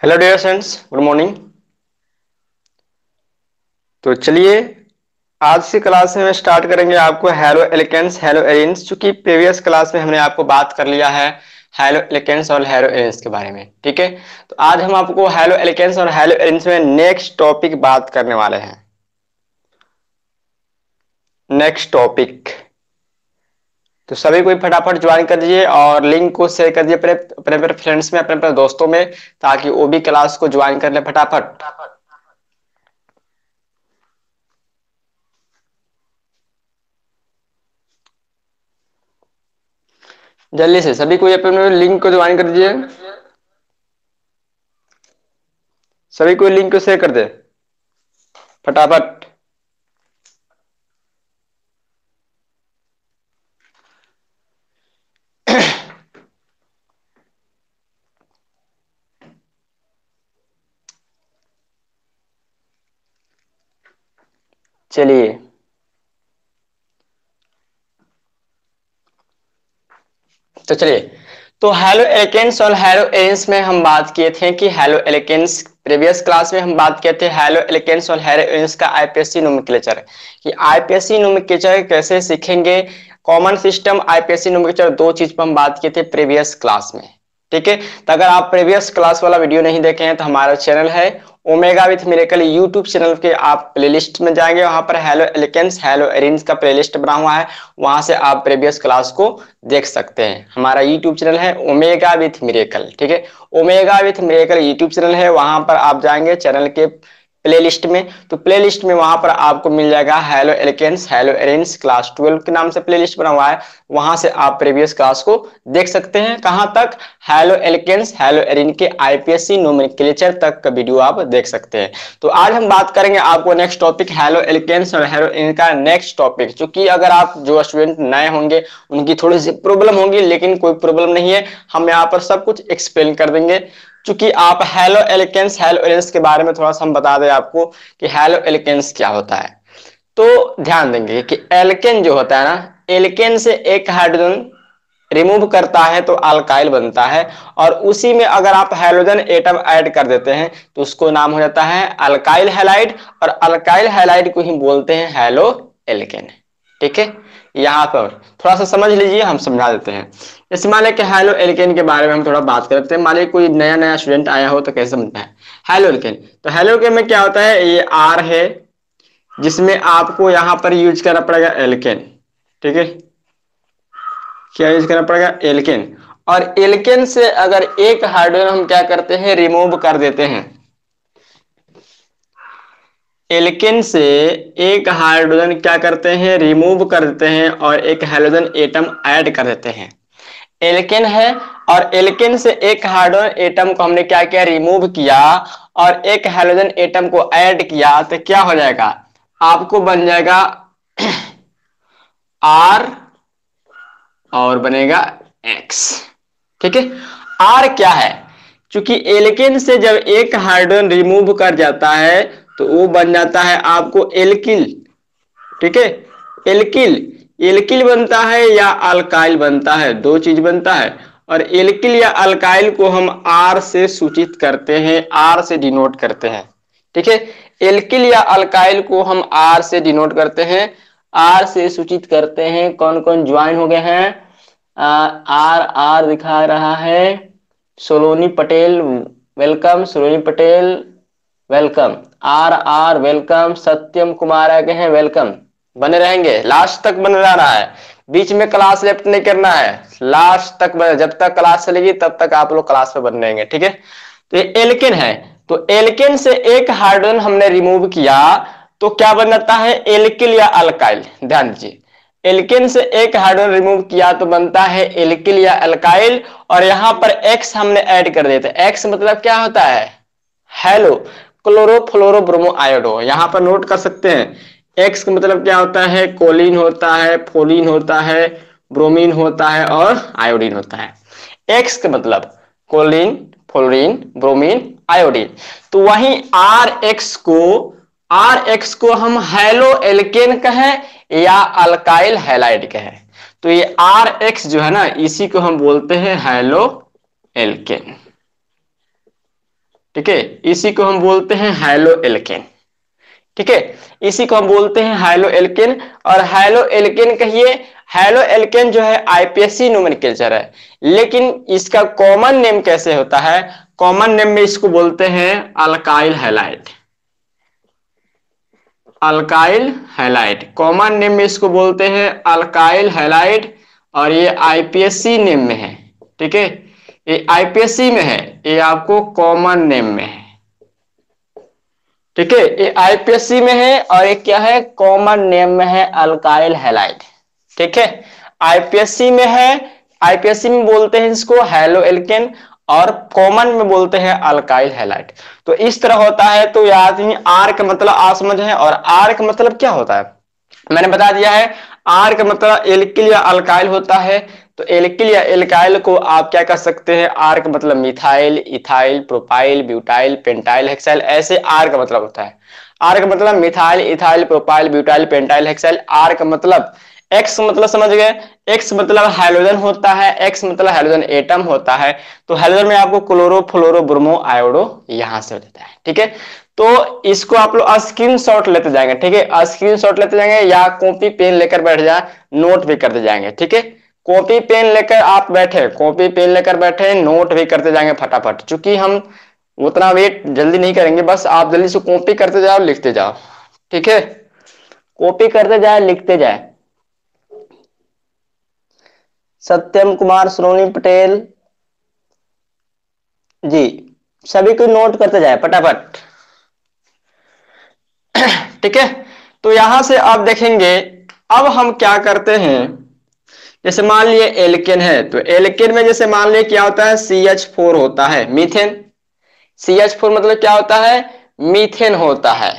Hello dear friends, good morning. तो चलिए आज से क्लास में स्टार्ट करेंगे आपको हेलो एलिकेंस हेलो एरिन्स। चूंकि प्रीवियस क्लास में हमने आपको बात कर लिया है हेलो एलिकेंस और हेलो एरिन्स के बारे में, ठीक है। तो आज हम आपको हेलो एलिकेंस और हेलो एरिन्स में नेक्स्ट टॉपिक बात करने वाले हैं। नेक्स्ट टॉपिक, तो सभी कोई फटाफट ज्वाइन कर दीजिए और लिंक को शेयर कर दीजिए अपने अपने फ्रेंड्स में, अपने अपने दोस्तों में, ताकि वो भी क्लास को ज्वाइन कर ले फटाफट। जल्दी से सभी कोई अपने लिंक को ज्वाइन कर दीजिए। सभी कोई लिंक को शेयर कर दे फटाफट। चलिए चलिए, तो हेलो एलिकेंस और हेलो एरिन्स में हम बात किए थे कि हेलो एलिकेंस प्रीवियस क्लास में हम बात किए थे हेलो एलिकेंस और हेलो एरिन्स का आईपीएससी नोमेनक्लेचर, कि आईपीएससी नोमेनक्लेचर कैसे सीखेंगे। कॉमन सिस्टम आईपीएससी नोमेनक्लेचर, दो चीज पर हम बात किए थे प्रीवियस क्लास में, ठीक है। तो अगर आप प्रीवियस क्लास वाला वीडियो नहीं देखे हैं तो हमारा चैनल है omega with miracle YouTube channel के, आप प्लेलिस्ट में जाएंगे, वहां पर हेलो एलिकेंस हेलो एरिन्स का प्लेलिस्ट बना हुआ है, वहां से आप प्रीवियस क्लास को देख सकते हैं। हमारा यूट्यूब चैनल है ओमेगा विथ मिरेकल, ठीक है। Omega with miracle YouTube channel है, वहां पर आप जाएंगे चैनल के प्लेलिस्ट में, तो प्लेलिस्ट में वहां पर आपको मिल जाएगा हेलो एलिकेंस हेलो एरिन्स क्लास 12 के नाम से प्लेलिस्ट बना हुआ है, वहां से आप प्रीवियस क्लास को देख सकते हैं। कहां तक? हेलो एलिकेंस हेलो एरिन के आईपीएससी नोमेनक्लेचर तक का वीडियो आप देख सकते हैं। तो आज हम बात करेंगे आपको नेक्स्ट टॉपिक हेलो एलिकेंस और हेलो एरिन का नेक्स्ट टॉपिक। क्योंकि अगर आप जो स्टूडेंट नए होंगे उनकी थोड़ी सी प्रॉब्लम होगी, लेकिन कोई प्रॉब्लम नहीं है, हम यहाँ पर सब कुछ एक्सप्लेन कर देंगे। चूंकि आप हेलो एलिकेंस हेलो एरिन्स के बारे में थोड़ा सा हम बता दें आपको कि हेलो एलिकेंस क्या होता है। तो ध्यान देंगे कि एल्केन जो होता है ना, एल्केन से एक हाइड्रोजन रिमूव करता है तो अल्काइल बनता है, और उसी में अगर आप हाइड्रोजन एटम ऐड कर देते हैं तो उसको नाम हो जाता है अल्काइल हैलाइड, और अल्काइल हैलाइड को ही बोलते हैं हेलो एल्केन, ठीक है। यहाँ पर थोड़ा सा समझ लीजिए, हम समझा देते हैं। जैसे मान लें कि हेलो एल्केन के बारे में हम थोड़ा बात करते हैं। मान लीजिए कोई नया नया स्टूडेंट आया हो तो कैसे समझना है हेलो एल्केन। तो हेलो एल्केन में क्या होता है, ये आर है जिसमें आपको यहां पर यूज करना पड़ेगा एल्केन, ठीक है। क्या यूज करना पड़ेगा? एल्केन। और एल्केन से अगर एक हाइड्रोजन हम क्या करते हैं, रिमूव कर देते हैं। एल्केन से एक हाइड्रोजन क्या करते हैं, रिमूव कर देते हैं, और एक हाइड्रोजन एटम ऐड कर देते हैं। एल्केन है और एल्केन से एक हाइड्रोजन एटम को हमने क्या किया, रिमूव किया, और एक हाइड्रोजन एटम को ऐड किया, तो क्या हो जाएगा, आपको बन जाएगा आर और बनेगा एक्स, ठीक है। आर क्या है? क्योंकि एल्केन से जब एक हाइड्रोजन रिमूव कर जाता है तो वो बन जाता है आपको एल्किल, ठीक है। एल्किल, एल्किल बनता है या अल्काइल बनता है, दो चीज बनता है। और एल्किल या अल्काइल को हम आर से सूचित करते हैं, आर से डिनोट करते हैं, ठीक है। एल्किल या अल्काइल को हम आर से डिनोट करते हैं, आर से सूचित करते हैं। कौन कौन ज्वाइन हो गए हैं? आर आर दिखा रहा है Soloni Patel, welcome. Soloni Patel welcome, R R welcome. Satyam Kumar आ गए हैं, वेलकम। बने रहेंगे, लास्ट तक बने रहना है, बीच में क्लास लेफ्ट नहीं करना है, लास्ट तक जब तक क्लास चलेगी तब तक आप लोग क्लास में बने रहेंगे, ठीक है। तो ये एल्केन है, तो एल्केन से एक हाइड्रोजन हमने रिमूव किया तो क्या बन जाता है, एल्किल या अल्काइल। ध्यान दीजिए, एल्केन से एक हाइड्रोजन रिमूव किया तो बनता है एल्किल या अल्काइल, और यहां पर एक्स हमने ऐड कर देते हैं। एक्स मतलब क्या होता है, हेलो क्लोरोफ्लोरोब्रोमो आयोडो, यहां पर नोट कर सकते हैं। एक्स का मतलब क्या होता है, कोलिन होता है, फोलिन होता है, ब्रोमीन होता है और आयोडीन होता है। एक्स का मतलब कोलिन, फ्लोरीन, ब्रोमीन, आयोडीन। तो वहीं आर एक्स को हम हेलो एल्केन कहें या अल्काइल हैलाइड कहें, तो ये आर एक्स जो है ना, इसी को हम बोलते हैं हेलो एल्केन, ठीक है, इसी को हम बोलते हैं हैलो एल्केन। ठीक है, इसी को हम बोलते हैं हैलो एल्केन। और हैलो एल्केन कहिए, हैलो एल्केन जो है आईपीएससी नोमेनक्लेचर है, लेकिन इसका कॉमन नेम कैसे होता है? कॉमन नेम में इसको बोलते हैं alkyl halide. Alkyl halide common name में इसको बोलते हैं अल्काइल हैलाइड। और ये आईपीएससी नेम में है। ठीक है, ये आईपीएससी में है, ये आपको कॉमन नेम में है। ठीक है, ये आईपीएससी में है और ये क्या है, कॉमन नेम में है अल्काइल हैलाइड। ठीक है, आईपीएससी में है, आईपीएससी में बोलते हैं इसको हैलो एल्केन और कॉमन में बोलते हैं अल्काइल हैलाइड। तो इस तरह होता है। तो याद ही आर का मतलब आसमझ है, और आर का मतलब क्या होता है मैंने बता दिया है। आर का मतलब एल्किल या अल्काइल होता है। तो एल्किल या एल्काइल को आप क्या कर सकते हैं, आर का मतलब methyl, ethyl, propyl, butyl, pentyl, hexyl, ऐसे आर का मतलब होता है। आर का मतलब methyl, ethyl, propyl, butyl, pentyl, hexyl. R का मतलब, एक्स मतलब समझ गए, एक्स मतलब हाइड्रोजन होता है, एक्स मतलब हाइड्रोजन एटम होता है। तो हाइड्रोजन में आपको क्लोरो, फ्लोरो, ब्रोमो, आयोडो यहां से होता है। ठीक है, तो इसको आप लोग स्क्रीनशॉट लेते जाएंगे। ठीक है, स्क्रीनशॉट लेते जाएंगे या कॉपी पेन लेकर बैठ जाए, नोट भी करते जाएंगे। ठीक है, कॉपी पेन लेकर आप बैठे, कॉपी पेन लेकर बैठे, नोट भी करते जाएंगे फटाफट, क्योंकि हम उतना वेट जल्दी नहीं करेंगे, बस आप जल्दी से कॉपी करते जाओ, लिखते जाओ। ठीक है, कॉपी करते जाए, लिखते जाए। सत्यम कुमार, सोनी पटेल जी, सभी को नोट करते जाए फटाफट। ठीक है, तो यहां से आप देखेंगे, अब हम क्या करते हैं, जैसे मान लिए एल्केन है, तो एल्केन में जैसे मान लिए क्या होता है, CH4 होता है, मीथेन। CH4 मतलब क्या होता है, मीथेन होता है।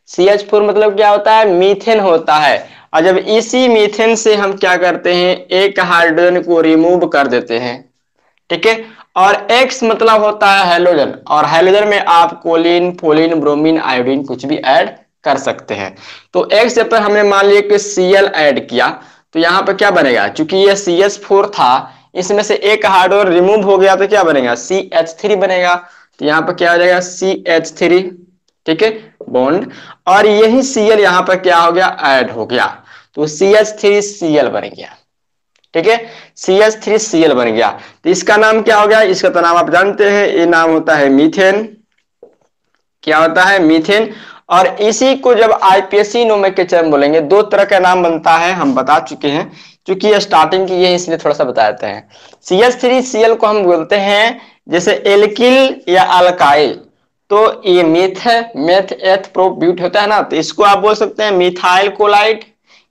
CH4 मतलब क्या होता है, मीथेन होता है। और जब इसी मीथेन से हम क्या करते हैं, एक हाइड्रोजन को रिमूव कर देते हैं। ठीक है, और X मतलब होता है हेलोजन, और हेलोजन में आप कोलिन, फोलिन, ब्रोमीन, आयोडीन कुछ भी ऐड कर सकते हैं। तो X पर हमने मान लिया कि Cl ऐड किया, तो यहाँ पर क्या बनेगा, क्योंकि ये CH4 था, इसमें से एक हाइड्रोजन रिमूव हो गया, तो क्या बनेगा, CH3 बनेगा। तो यहाँ पर क्या हो जाएगा, CH3। ठीक है, बॉन्ड, और यही Cl यहाँ पर क्या हो गया, ऐड हो गया, तो CH3Cl बन गया। ठीक है, CH3Cl बन गया। तो इसका नाम क्या हो गया, इसका तो नाम आप जानते हैं, ये नाम होता है मीथेन। क्या होता है, मीथेन। और इसी को जब आईपीएससी नोमेनक्लेचर में बोलेंगे, दो तरह का नाम बनता है, हम बता चुके हैं, क्योंकि ये स्टार्टिंग की है इसलिए थोड़ा सा बता देते हैं। CH3Cl को हम बोलते हैं जैसे एल्किल या अल्काइल, तो ये मेथ एथ प्रो ब्यूट होता है ना, तो इसको आप बोल सकते हैं मिथाइल कोलाइड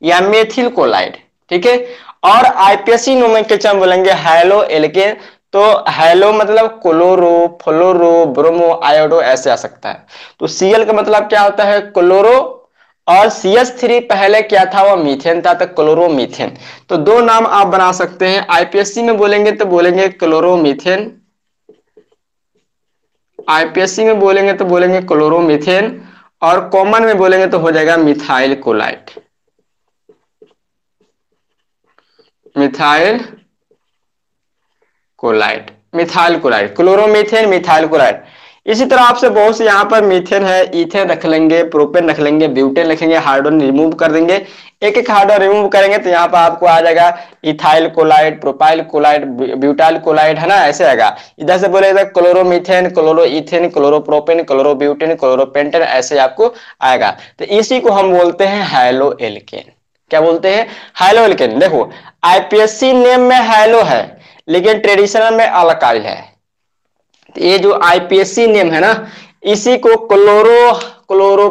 या मेथिल कोलाइड। ठीक है, और आईपीएससी नोमेनक्लेचर में बोलेंगे हैलो एल्केन, तो हैलो मतलब क्लोरो, फ्लोरो, ब्रोमो, आयोडो ऐसे आ सकता है। तो Cl का मतलब क्या होता है, क्लोरो, और CH3 पहले क्या था, वो मीथेन था, तो क्लोरोमीथेन। तो दो नाम आप बना सकते हैं, आईपीएससी में बोलेंगे तो बोलेंगे क्लोरोमीथेन, आईपीएससी में बोलेंगे तो बोलेंगे क्लोरोमीथेन, और कॉमन में बोलेंगे तो हो जाएगा methyl chloride, methyl chloride, methyl chloride, chloromethane, methyl chloride. इसी तरह आपसे बहुत से यहाँ पर मीथेन है, इथेन रख लेंगे, प्रोपेन रख लेंगे, ब्यूटेन रखेंगे, हाइड्रोजन रिमूव कर देंगे, एक एक हाइड्रोजन रिमूव करेंगे तो यहाँ पर आपको आ जाएगा ethyl chloride, propyl chloride, butyl chloride, है ना, ऐसे आएगा। इधर से बोलेगा chloromethane, chloro ethane, chloropropane, chlorobutane, chloropentane, ऐसे आपको आएगा। तो इसी को हम बोलते हैं हैलो एल्केन। क्या बोलते हैं, हैलो एल्केन। देखो आईपीएससी नेम में हैलो है, लेकिन ट्रेडिशनल में अल्काइल है। तो ये जो आईपीएससी नेम है ना, इसी को क्लोरो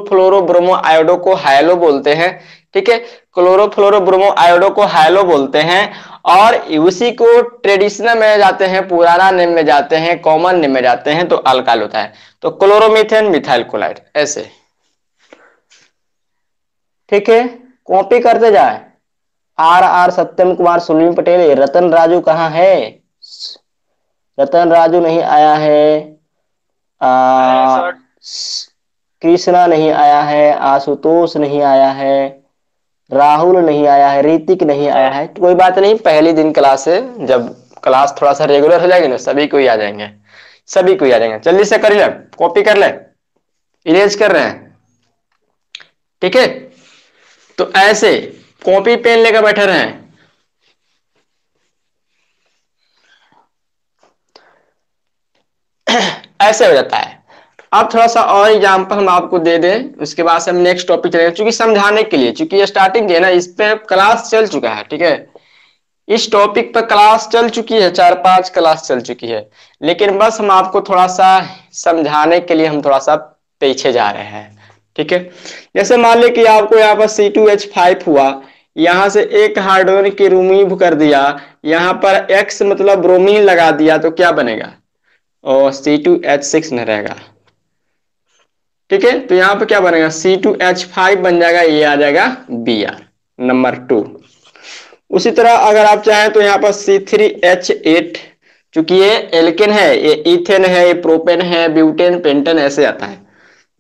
फ्लोरो ब्रोमो आयोडो को हैलो बोलते हैं। ठीक है, क्लोरो फ्लोरो ब्रोमो आयोडो को हैलो बोलते हैं, और उसी को ट्रेडिशनल में जाते हैं, पुराना नेम में जाते हैं, कॉमन नेम में जाते हैं, तो अल्काइल होता है। तो क्लोरोमीथेन, मिथाइल कोलाइड, ऐसे। ठीक है, कॉपी करते जाए। RR सत्यम कुमार, सुनील पटेल, रतन राजू कहाँ है, रतन राजू नहीं आया है, कृष्णा नहीं आया है, आशुतोष नहीं आया है, राहुल नहीं आया है, ऋतिक नहीं आया है। कोई बात नहीं, पहले दिन क्लास है, जब क्लास थोड़ा सा रेगुलर हो जाएगी ना, सभी को ही आ जाएंगे। सभी को याद रहेगा। जल्दी से कर ले, कॉपी कर ले, इरेज कर रहे हैं, ठीक है। तो ऐसे कॉपी पेन लेकर बैठे रहे, ऐसे हो जाता है। अब थोड़ा सा और एग्जांपल हम आपको दे दें, उसके बाद से हम नेक्स्ट टॉपिक चलेंगे, क्योंकि समझाने के लिए, क्योंकि ये स्टार्टिंग है ना, इस पे क्लास चल चुका है, ठीक है। इस टॉपिक पर क्लास चल चुकी है, 4-5 क्लास चल चुकी है, लेकिन बस हम आपको थोड़ा सा समझाने के लिए हम थोड़ा सा पीछे जा रहे हैं, ठीक है। जैसे मान ली कि आपको यहाँ पर C2H5 हुआ, यहां से एक हाइड्रोजन की रिमूव कर दिया, यहाँ पर X मतलब ब्रोमीन लगा दिया, तो क्या बनेगा, और C2H6 नहीं रहेगा, ठीक है। तो यहाँ पे क्या बनेगा, C2H5 बन जाएगा, ये आ जाएगा Br नंबर 2। उसी तरह अगर आप चाहें तो यहाँ पर C3H8, चूंकि ये एल्केन है, ये इथेन है, ये प्रोपेन है, ब्यूटेन, पेंटेन ऐसे आता है।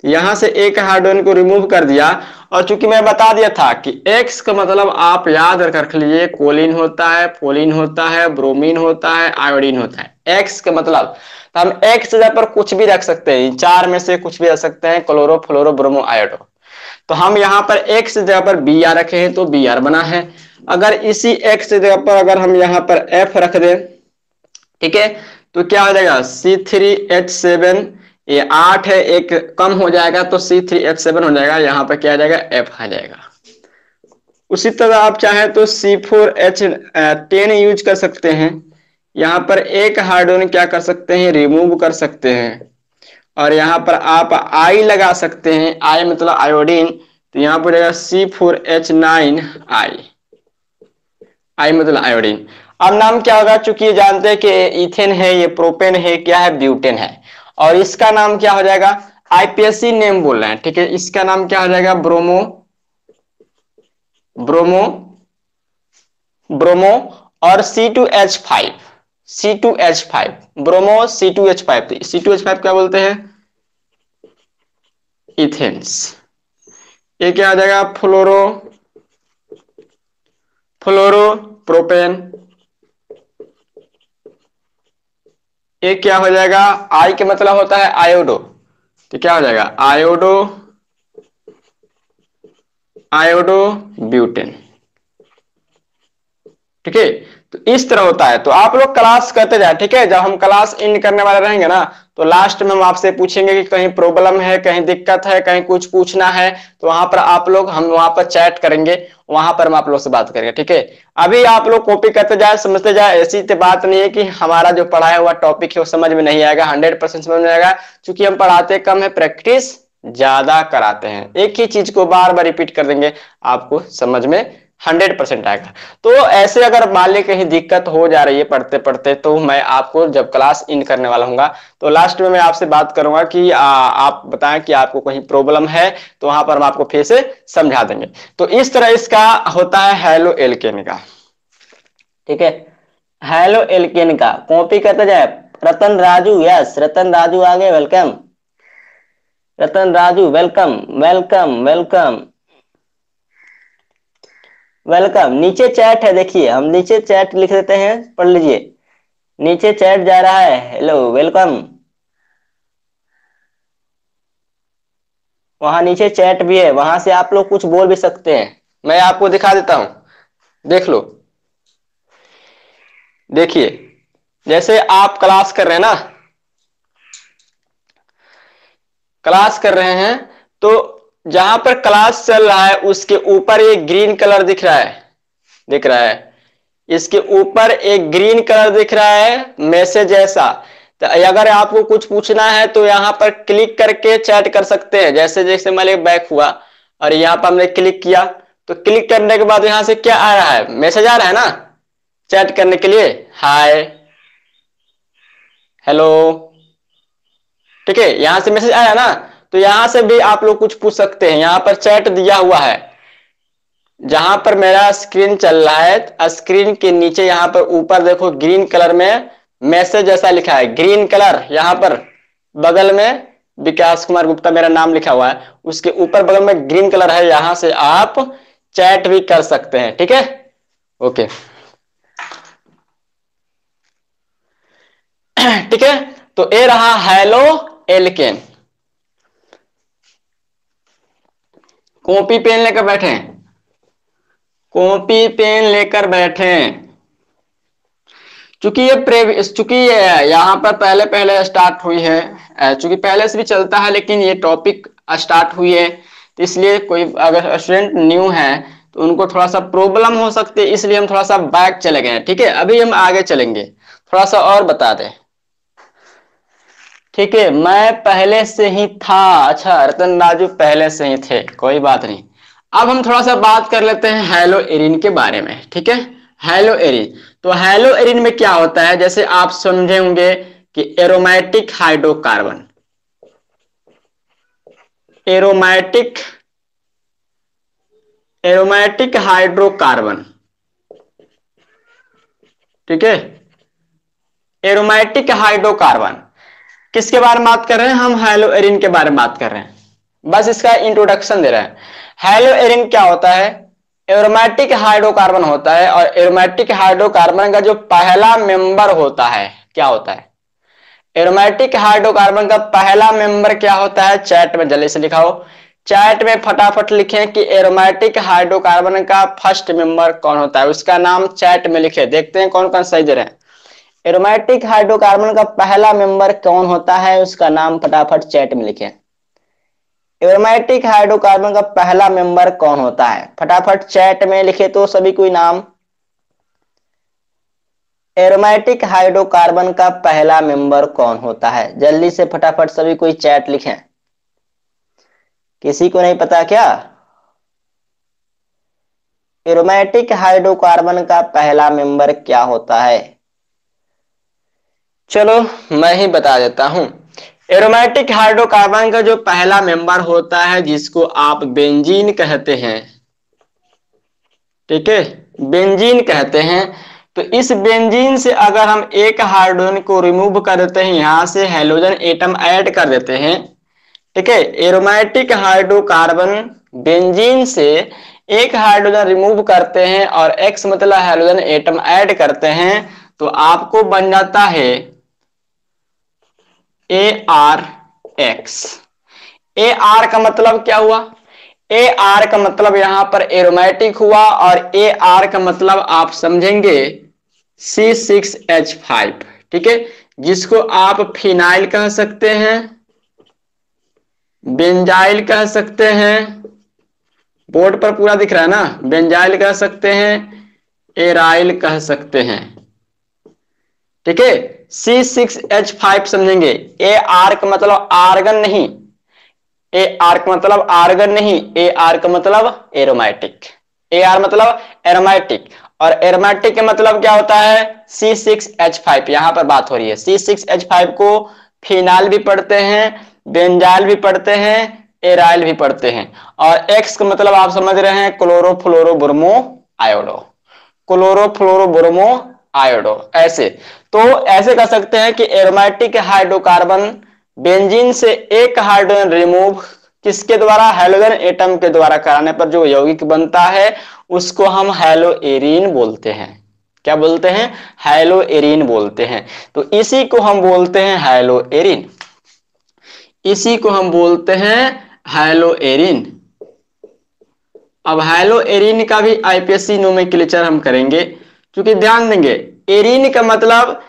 यहां से एक हाइड्रोजन को रिमूव कर दिया, और चूंकि मैं बता दिया था कि X का मतलब आप याद रख लीजिए, कोलिन होता है, फोलिन होता है, ब्रोमीन होता है, आयोडीन होता है। X का मतलब, तो हम X जगह पर कुछ भी रख सकते हैं, चार में से कुछ भी रख सकते हैं, क्लोरो, फ्लोरो, ब्रोमो, आयोडो। तो हम यहाँ पर X जगह पर Br रखे हैं, तो Br बना है। अगर इसी X जगह पर अगर हम यहाँ पर F रख दें, ठीक है, तो क्या हो जाएगा, C3H7, ये 8 है, एक कम हो जाएगा तो C3H7 हो जाएगा, यहाँ पर क्या आ जाएगा, F आ जाएगा। उसी तरह आप चाहें तो C4H10 यूज कर सकते हैं, यहाँ पर एक हाइड्रोजन क्या कर सकते हैं, रिमूव कर सकते हैं, और यहाँ पर आप I लगा सकते हैं, I मतलब आयोडीन, तो यहाँ पर जाएगा C4H9I, I मतलब आयोडीन। अब नाम क्या होगा, चूंकि ये जानते हैं कि इथेन है, ये प्रोपेन है, क्या है, ब्यूटेन है, और इसका नाम क्या हो जाएगा, आईपीएससी नेम बोल रहे हैं, ठीक है। इसका नाम क्या हो जाएगा, ब्रोमो, ब्रोमो, ब्रोमो, और C2H5, C2H5, bromo C2H5, C2H5 क्या बोलते हैं, इथेन्स। ये क्या आ जाएगा, फ्लोरो, फ्लोरो प्रोपेन। ये क्या हो जाएगा, आई के मतलब होता है आयोडो, तो क्या हो जाएगा, आयोडो, आयोडो ब्यूटेन, ठीक है। तो इस तरह होता है। तो आप लोग क्लास करते जाए, ठीक है। जब हम क्लास एंड करने वाले रहेंगे ना, तो लास्ट में हम आपसे पूछेंगे कि कहीं प्रॉब्लम है, कहीं दिक्कत है, कहीं कुछ पूछना है, तो वहां पर आप लोग, हम वहां पर चैट करेंगे, वहां पर हम आप लोग से बात करेंगे, ठीक है। अभी आप लोग कॉपी करते जाए, समझते जाए, ऐसी तो बात नहीं है कि हमारा जो पढ़ाया हुआ टॉपिक है वो समझ में नहीं आएगा, 100% समझ में आएगा, क्योंकि हम पढ़ाते कम है, प्रैक्टिस ज्यादा कराते हैं। एक ही चीज को बार बार रिपीट कर देंगे, आपको समझ में 100% आएगा। तो ऐसे अगर मान ली कहीं दिक्कत हो जा रही है पढ़ते पढ़ते, तो मैं आपको जब क्लास इन करने वाला हूँ, तो लास्ट में मैं आपसे बात करूंगा कि आप बताएं कि आपको कहीं प्रॉब्लम है, तो वहां पर हम आपको फिर से समझा देंगे। तो इस तरह इसका होता है हैलो एल्केन का, ठीक है। हैलो एल्केन का कॉपी करते जाए। रतन राजू, यस रतन राजू आगे, welcome Ratan Raju, welcome welcome welcome welcome. नीचे चैट है, देखिए हम नीचे चैट लिख देते हैं, पढ़ लीजिए, नीचे चैट जा रहा है, हेलो वेलकम। वहां नीचे चैट भी है, वहां से आप लोग कुछ बोल भी सकते हैं, मैं आपको दिखा देता हूं, देख लो। देखिए, जैसे आप क्लास कर रहे हैं ना, क्लास कर रहे हैं, तो जहां पर क्लास चल रहा है उसके ऊपर एक ग्रीन कलर दिख रहा है, दिख रहा है, इसके ऊपर एक ग्रीन कलर दिख रहा है, मैसेज ऐसा। तो अगर आपको कुछ पूछना है तो यहाँ पर क्लिक करके चैट कर सकते हैं। जैसे जैसे मान लीजिए बैक हुआ और यहाँ पर हमने क्लिक किया, तो क्लिक करने के बाद यहाँ से क्या आ रहा है, मैसेज आ रहा है ना, चैट करने के लिए, हाय, हेलो, ठीक है, यहां से मैसेज आया ना। तो यहां से भी आप लोग कुछ पूछ सकते हैं, यहां पर चैट दिया हुआ है, जहां पर मेरा स्क्रीन चल रहा है, स्क्रीन के नीचे यहां पर ऊपर देखो ग्रीन कलर में मैसेज ऐसा लिखा है, ग्रीन कलर, यहां पर बगल में विकास कुमार गुप्ता मेरा नाम लिखा हुआ है, उसके ऊपर बगल में ग्रीन कलर है, यहां से आप चैट भी कर सकते हैं, ठीक है। ओके, ठीक है। तो ए रहा हैलो एल्केन। कॉपी पेन लेकर बैठे, कॉपी पेन लेकर बैठे। चूंकि ये यहाँ पर पहले पहले स्टार्ट हुई है, चूंकि पहले से भी चलता है लेकिन ये टॉपिक स्टार्ट हुई है, तो इसलिए कोई अगर स्टूडेंट न्यू है तो उनको थोड़ा सा प्रॉब्लम हो सकती है, इसलिए हम थोड़ा सा बैक चले गए। ठीक है, अभी हम आगे चलेंगे, थोड़ा सा और बता दें। ठीक है, मैं पहले से ही था। अच्छा, रतन राजू पहले से ही थे, कोई बात नहीं। अब हम थोड़ा सा बात कर लेते हैं हैलो एरिन के बारे में। ठीक है, हैलो एरिन। तो हैलो एरिन में क्या होता है, जैसे आप समझे होंगे कि aromatic hydrocarbon, aromatic aromatic hydrocarbon. ठीक है, एरोमेटिक हाइड्रोकार्बन किसके बारे में बात कर रहे हैं हम? हैलो एरिन के बारे में बात कर रहे हैं, बस इसका इंट्रोडक्शन दे रहे हैं। हैलो एरिन क्या होता है? एरोमेटिक हाइड्रोकार्बन होता है, और एरोमेटिक हाइड्रोकार्बन का जो पहला मेंबर होता है क्या होता है? एरोमेटिक हाइड्रोकार्बन का पहला मेंबर क्या होता है? चैट में जल्दी से लिखाओ, चैट में फटाफट लिखें कि एरोमेटिक हाइड्रोकार्बन का फर्स्ट मेंबर कौन होता है, उसका नाम चैट में लिखे। देखते हैं कौन कौन सही दे रहे हैं। एरोमेटिक हाइड्रोकार्बन का पहला मेंबर कौन होता है, उसका नाम फटाफट चैट में लिखें। एरोमेटिक हाइड्रोकार्बन का पहला मेंबर कौन होता है, फटाफट चैट में लिखे तो सभी कोई नाम। एरोमेटिक हाइड्रोकार्बन का पहला मेंबर कौन होता है, जल्दी से फटाफट सभी कोई चैट लिखें। किसी को नहीं पता क्या? एरोमेटिक हाइड्रोकार्बन का पहला मेंबर क्या होता है? चलो मैं ही बता देता हूं। एरोमेटिक हाइड्रोकार्बन का जो पहला मेंबर होता है, जिसको आप बेंजीन कहते हैं। ठीक है, बेंजीन कहते हैं। तो इस बेंजीन से अगर हम एक हाइड्रोजन को रिमूव कर देते हैं, यहां से हेलोजन एटम ऐड कर देते हैं। ठीक है, एरोमेटिक हाइड्रोकार्बन बेंजीन से एक हाइड्रोजन रिमूव करते हैं और एक्स मतलब हाइड्रोजन एटम ऐड करते हैं, तो आपको बन जाता है A R x. A R का मतलब क्या हुआ? ए आर का मतलब यहां पर एरोमेटिक हुआ, और ए आर का मतलब आप समझेंगे C6H5। ठीक है, जिसको आप फिनाइल कह सकते हैं, बेंजाइल कह सकते हैं, बोर्ड पर पूरा दिख रहा है ना, बेंजाइल कह सकते हैं, एराइल कह सकते हैं। ठीक है, C6H5 समझेंगे। ए आर का मतलब आर्गन नहीं, ए आर का मतलब आर्गन नहीं, ए आर का मतलब एरोमेटिक। ए आर मतलब एरोमेटिक, और एरोमेटिक का मतलब क्या होता है? C6H5। यहां पर बात हो रही है C6H5 को फिनाइल भी पढ़ते हैं, बेंजाइल भी पढ़ते हैं, एराइल भी पढ़ते हैं। और एक्स का मतलब आप समझ रहे हैं क्लोरोफ्लोरोब्रोमो आयोडो, क्लोरोफ्लोरोब्रोमो आयोडो। ऐसे तो ऐसे कह सकते हैं कि एरोमेटिक हाइड्रोकार्बन बेंजीन से एक हाइड्रोजन रिमूव किसके द्वारा? हैलोजन एटम के द्वारा कराने पर जो यौगिक बनता है उसको हम हैलो एरीन बोलते हैं। क्या बोलते हैं? हैलो एरीन बोलते हैं। तो इसी को हम बोलते हैं हैलो एरीन, इसी को हम बोलते हैं हैलो एरीन। अब हैलो एरीन का भी आईपीएससी नोमेनक्लेचर हम करेंगे, क्योंकि ध्यान देंगे एरीन का मतलब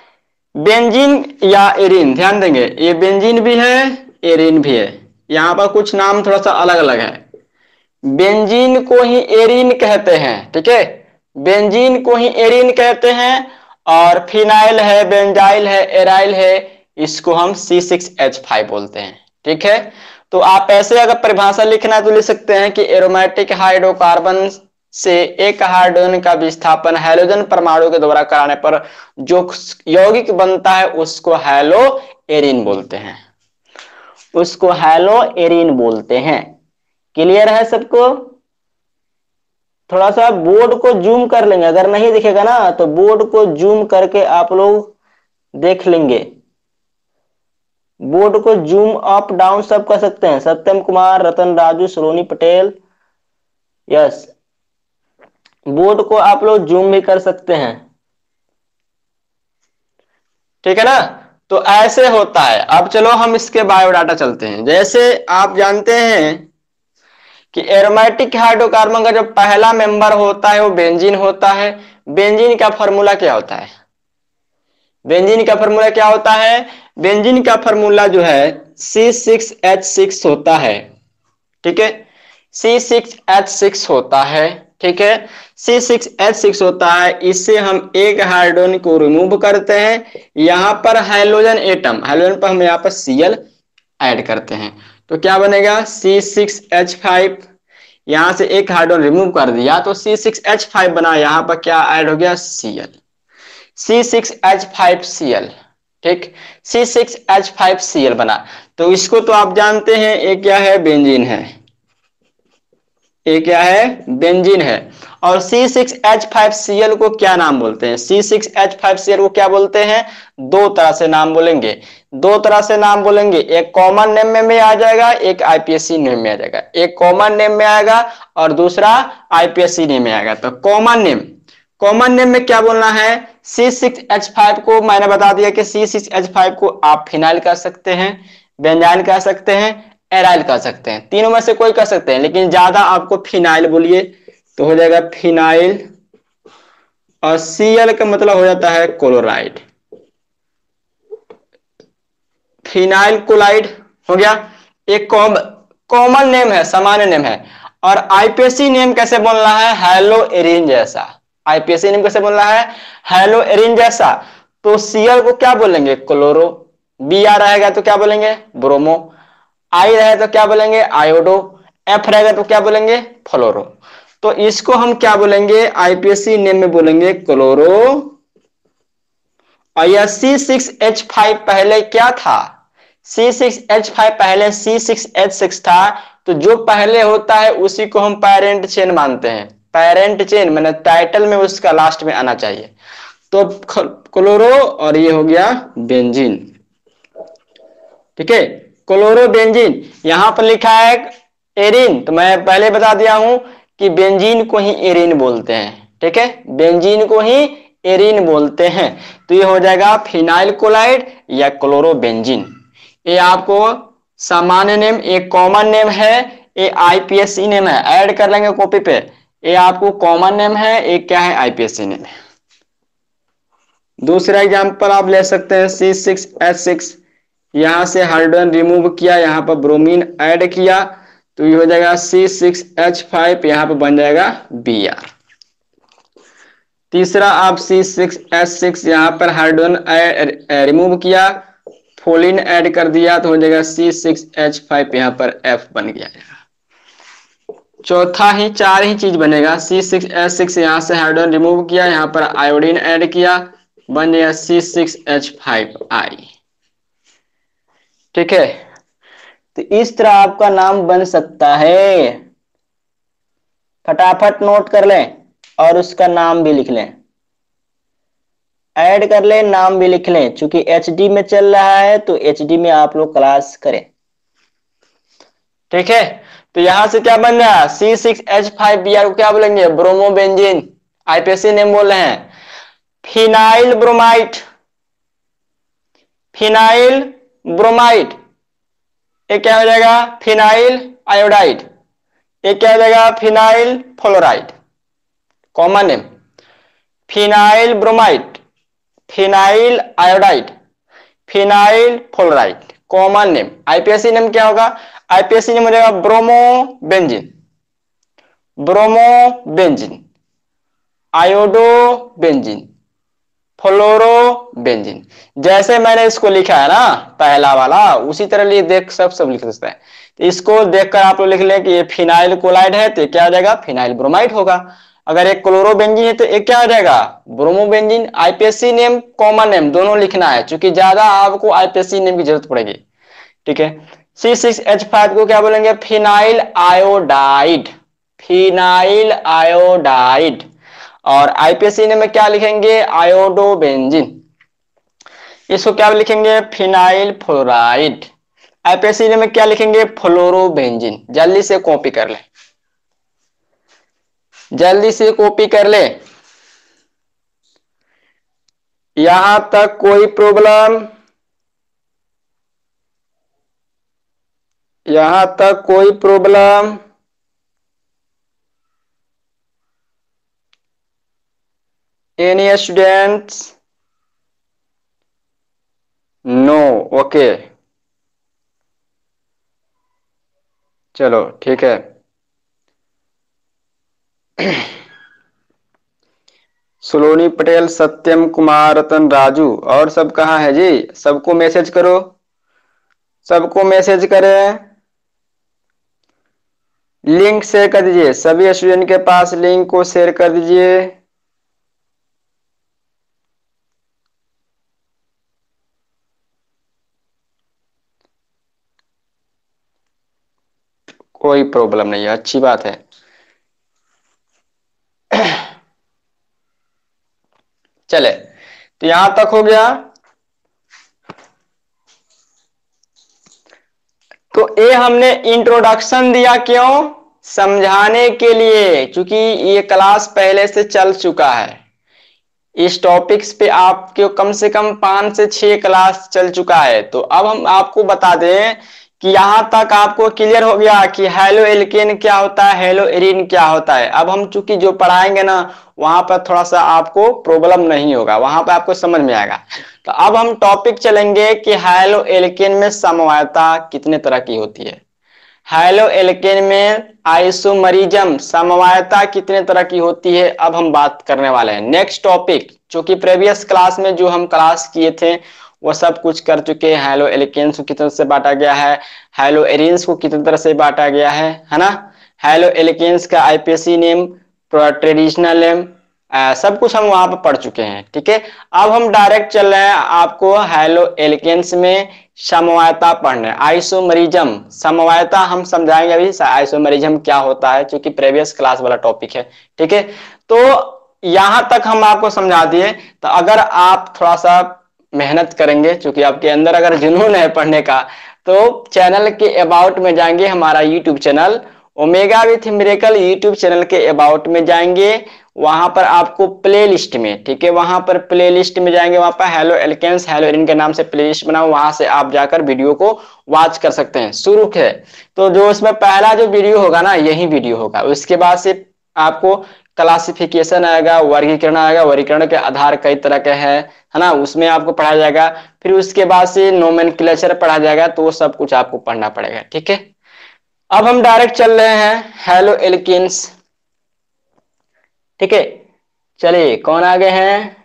बेंजीन या एरीन, ध्यान देंगे ये बेंजीन भी है, एरीन भी है। यहां पर कुछ नाम थोड़ा सा अलग अलग है। बेंजीन को ही एरीन कहते हैं। ठीक है, बेंजीन को ही एरीन कहते हैं, और फिनाइल है, बेंजाइल है, एराइल है, इसको हम C6H5 बोलते हैं। ठीक है, तो आप ऐसे अगर परिभाषा लिखना है तो लिख सकते हैं कि एरोमेटिक हाइड्रोकार्बन से एक हाइड्रोजन का विस्थापन हैलोजन परमाणु के द्वारा कराने पर जो यौगिक बनता है उसको हैलो एरीन बोलते हैं, उसको हैलो एरीन बोलते हैं। क्लियर है सबको? थोड़ा सा बोर्ड को जूम कर लेंगे, अगर नहीं दिखेगा ना तो बोर्ड को जूम करके आप लोग देख लेंगे। बोर्ड को जूम अप डाउन सब कर सकते हैं। सत्यम कुमार, रतन राजू, सलोनी पटेल, यस, बोर्ड को आप लोग जूम भी कर सकते हैं। ठीक है ना? तो ऐसे होता है। अब चलो हम इसके बायोडाटा चलते हैं। जैसे आप जानते हैं कि एरोमेटिक हाइड्रोकार्बन का जो पहला मेंबर होता है वो बेंजीन होता है। बेंजीन का फॉर्मूला क्या होता है? बेंजीन का फॉर्मूला क्या होता है? बेंजीन का फॉर्मूला जो है C6H6 होता है। ठीक है, C6H6 होता है। ठीक है, C6H6 होता है। इससे हम एक हाइड्रोजन को रिमूव करते हैं। यहां पर हाइड्रोजन एटम, हाइड्रोजन पर हम यहाँ पर Cl ऐड करते हैं। तो क्या बनेगा? C6H5। यहां से एक हाइड्रोजन रिमूव कर दिया तो C6H5 बना। यहां पर क्या ऐड हो गया? Cl, C6H5Cl। ठीक, C6H5Cl बना। तो इसको तो आप जानते हैं, एक क्या है? बेंजीन है। ये क्या है? बेंजीन है। और C6H5Cl को क्या नाम बोलते हैं? C6H5Cl को क्या बोलते हैं? दो तरह से नाम बोलेंगे। दो तरह से नाम बोलेंगे, एक कॉमन नेम में आ जाएगा, एक आईपीएससी नेम में आ जाएगा। एक कॉमन नेम में आएगा और दूसरा आईपीएससी नेम में आएगा। तो कॉमन नेम, कॉमन नेम में क्या बोलना है? C6H5 को मैंने बता दिया कि C6H5 को आप फिनाइल कह सकते हैं, बेंजाइल कह सकते हैं, एराइल कह सकते हैं। तीनों में से कोई कह सकते हैं, लेकिन ज्यादा आपको फिनाइल बोलिए तो हो जाएगा फिनाइल। और Cl का मतलब हो जाता है क्लोराइड, फिनाइल क्लोराइड हो गया। एक कॉमन नेम है, सामान्य नेम है। और आईपीएससी नेम कैसे बोलना है? हेलो एरिन जैसा। आईपीएससी नेम कैसे बोलना है? हेलो एरिन जैसा। तो Cl को क्या बोलेंगे? क्लोरो। Br रहेगा तो क्या बोलेंगे? ब्रोमो। I रहे तो क्या बोलेंगे? आयोडो। F रहेगा तो क्या बोलेंगे? फ्लोरो। तो इसको हम क्या बोलेंगे? आईपीएससी नेम में बोलेंगे क्लोरो। और यह C6H5 पहले क्या था? C6H5 पहले C6H6 था। तो जो पहले होता है उसी को हम पेरेंट चेन मानते हैं। पेरेंट चेन मैंने टाइटल में उसका लास्ट में आना चाहिए। तो क्लोरो और ये हो गया बेंजीन। ठीक है, क्लोरो बेंजीन। यहां पर लिखा है एरिन, तो मैं पहले बता दिया हूं कि बेंजीन को ही एरिन बोलते हैं। ठीक है, बेंजीन को ही एरिन बोलते हैं। तो ये हो जाएगा फिनाइल क्लोराइड या क्लोरोबेंजीन। ये आपको सामान्य नेम, एक कॉमन नेम है, ये आईपीएससी नेम है। ऐड कर लेंगे कॉपी पे। ये आपको कॉमन नेम है, एक क्या है? आईपीएससी नेम है। दूसरा एग्जांपल आप ले सकते हैं C6H6। यहां से हाइड्रोजन रिमूव किया, यहां पर ब्रोमीन ऐड किया, तो ये हो जाएगा C6H5। यहां पर बन जाएगा Br। तीसरा आप C6H6 यहां पर हाइड्रोजन रिमूव किया, फोलिन ऐड कर दिया, तो हो जाएगा C6H5। यहां पर F बन गया। चौथा ही, चार ही चीज बनेगा। C6H6 यहां से हाइड्रोजन रिमूव किया, यहां पर आयोडीन ऐड किया, बन गया C6H5I। ठीक है, तो इस तरह आपका नाम बन सकता है। फटाफट नोट कर लें और उसका नाम भी लिख लें, ऐड कर लें, नाम भी लिख लें। चूंकि एचडी में चल रहा है तो एचडी में आप लोग क्लास करें। ठीक है, तो यहां से क्या बन गया? C6H5Br को क्या बोलेंगे? ब्रोमोबेंजीन। आईपीएससी नेम बोल रहे हैं। Phenyl bromide, phenyl bromide. ये क्या हो जाएगा? Phenyl iodide. ये क्या हो जाएगा? Phenyl fluoride. Common name phenyl bromide, phenyl iodide, phenyl fluoride. Common name. IPSC name क्या होगा? आईपीएससी नेम हो जाएगा ब्रोमोबेंजीन, ब्रोमोबेंजीन, आयोडोबेंजीन, फ्लोरोबेंजीन। जैसे मैंने इसको लिखा है ना पहला वाला, उसी तरह लिए देख सब लिख सकते हैं। तो इसको देखकर आप लोग लिख लें कि ये फिनाइल क्लोराइड है, तो क्या हो जाएगा? फिनाइल ब्रोमाइड होगा। अगर एक क्लोरोबेंजीन है तो एक क्या हो जाएगा? Bromobenzene. IPSC name, common name दोनों लिखना है, क्योंकि ज्यादा आपको आईपीएससी नेम की जरूरत पड़ेगी। ठीक है, C6H5 को क्या बोलेंगे? Phenyl iodide, phenyl iodide. और आईपीएससी नेम में क्या लिखेंगे? आयोडोबेंजीन। इसको क्या लिखेंगे? Phenyl fluoride. आईपीएससी नेम में क्या लिखेंगे? फ्लोरोबेंजीन। जल्दी से कॉपी कर ले, जल्दी से कॉपी कर ले। यहां तक कोई प्रॉब्लम? यहां तक कोई problem? Any students? No? Okay, चलो ठीक है। सुलोनी पटेल, सत्यम कुमार, रतन, राजू और सब कहाँ है जी? सबको मैसेज करो, सबको मैसेज करें, लिंक शेयर कर दीजिए, सभी स्टूडेंट के पास लिंक को शेयर कर दीजिए। कोई प्रॉब्लम नहीं है, अच्छी बात है। चले, तो यहां तक हो गया। तो ये हमने इंट्रोडक्शन दिया, क्यों? समझाने के लिए, क्योंकि ये क्लास पहले से चल चुका है। इस टॉपिक्स पे आपके कम से कम 5 से 6 क्लास चल चुका है। तो अब हम आपको बता दें कि यहां तक आपको क्लियर हो गया कि हेलो एल्केन क्या होता है, हेलो एरीन क्या होता है। अब हम चूंकि जो पढ़ाएंगे ना, वहां पर थोड़ा सा आपको प्रॉब्लम नहीं होगा, वहां पर आपको समझ में आएगा। तो अब हम टॉपिक चलेंगे कि हेलो एल्केन में समवायता कितने तरह की होती है। हेलो एल्केन में आइसोमरिज्म समवायता कितने तरह की होती है, अब हम बात करने वाले हैं। नेक्स्ट टॉपिक, जो कि प्रीवियस क्लास में जो हम क्लास किए थे वो सब कुछ कर चुके हैं। हेलो एल्केन्स को कितने तरह से बांटा गया है, हेलो एरीन्स को कितने तरह से बांटा गया है ना। हेलो एल्केन्स का आईपीएसी नेम, ट्रेडिशनल नेम, सब कुछ हम वहां पर पढ़ चुके हैं। ठीक है, अब हम डायरेक्ट चल रहे हैं आपको हेलो एल्केन्स में समवायता पढ़ने। आइसोमरिज्म समवायता हम समझाएंगे अभी, आइसोमरिज्म क्या होता है, क्योंकि प्रीवियस क्लास वाला टॉपिक है। ठीक है, तो यहां तक हम आपको समझा दिए। तो अगर आप थोड़ा सा मेहनत करेंगे, क्योंकि आपके अंदर अगर जुनून है पढ़ने का, तो चैनल के अबाउट में जाएंगे, हमारा YouTube channel omega with miracle YouTube channel के अबाउट में जाएंगे। वहां पर आपको प्ले लिस्ट में, ठीक है, वहां पर प्ले लिस्ट में जाएंगे, वहां पर हेलो एल्केन्स हेलो एरीन के नाम से प्ले लिस्ट बनाओ, वहां से आप जाकर वीडियो को वॉच कर सकते हैं। शुरू है तो जो उसमें पहला जो वीडियो होगा ना, यही वीडियो होगा। उसके बाद से आपको क्लासिफिकेशन आएगा, वर्गीकरण आएगा, वर्गीकरण के आधार कई तरह के हैं, है ना, उसमें आपको पढ़ाया जाएगा। फिर उसके बाद से नोमेनक्लेचर पढ़ा जाएगा, तो वो सब कुछ आपको पढ़ना पड़ेगा। ठीक है, अब हम डायरेक्ट चल रहे हैं हेलो एल्केन्स। ठीक है, चलिए कौन आगे हैं?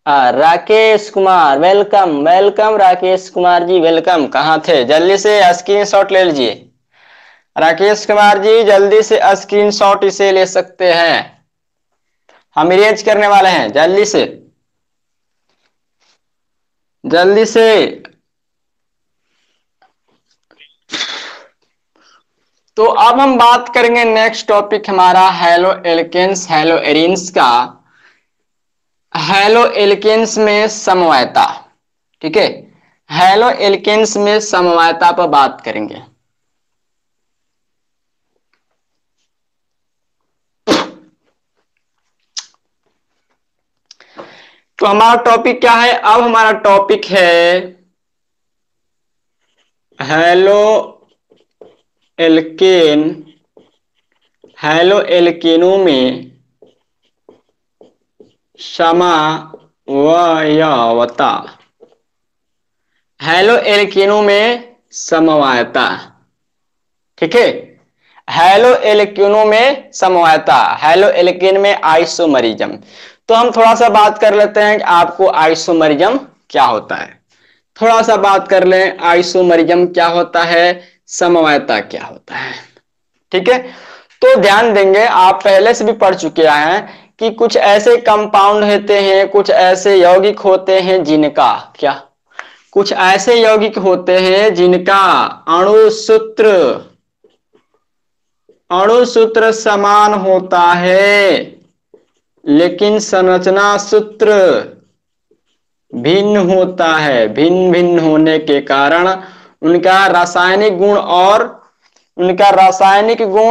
Rakesh Kumar, welcome welcome Rakesh Kumar ji, welcome. कहाँ थे? जल्दी से स्क्रीनशॉट ले लीजिए। राकेश कुमार जी जल्दी से स्क्रीनशॉट इसे ले सकते हैं, हम इरेज करने वाले हैं, जल्दी से जल्दी से। तो अब हम बात करेंगे नेक्स्ट टॉपिक हमारा हेलो एल्केन्स हेलो एरीन्स का। हेलो एल्केन्स में समवायता, ठीक है, हेलो एल्केन्स में समवायता पर बात करेंगे। तो हमारा टॉपिक क्या है? अब हमारा टॉपिक है हेलो एल्केन हेलो एल्केनों में समवायता। हेलो एल्केनों में समवायता, ठीक है, हेलो एल्केनों में समवायता, हेलो एल्केन में आइसोमरिज्म। तो हम थोड़ा सा बात कर लेते हैं कि आपको आइसोमरिज्म क्या होता है। थोड़ा सा बात कर लें, आइसोमरिज्म क्या होता है, समवायता क्या होता है। ठीक है, तो ध्यान देंगे, आप पहले से भी पढ़ चुके हैं कि कुछ ऐसे कंपाउंड होते हैं, कुछ ऐसे यौगिक होते हैं जिनका क्या, कुछ ऐसे यौगिक होते हैं जिनका अणुसूत्र अणुसूत्र समान होता है, लेकिन संरचना सूत्र भिन्न होता है। भिन्न भिन्न होने के कारण उनका रासायनिक गुण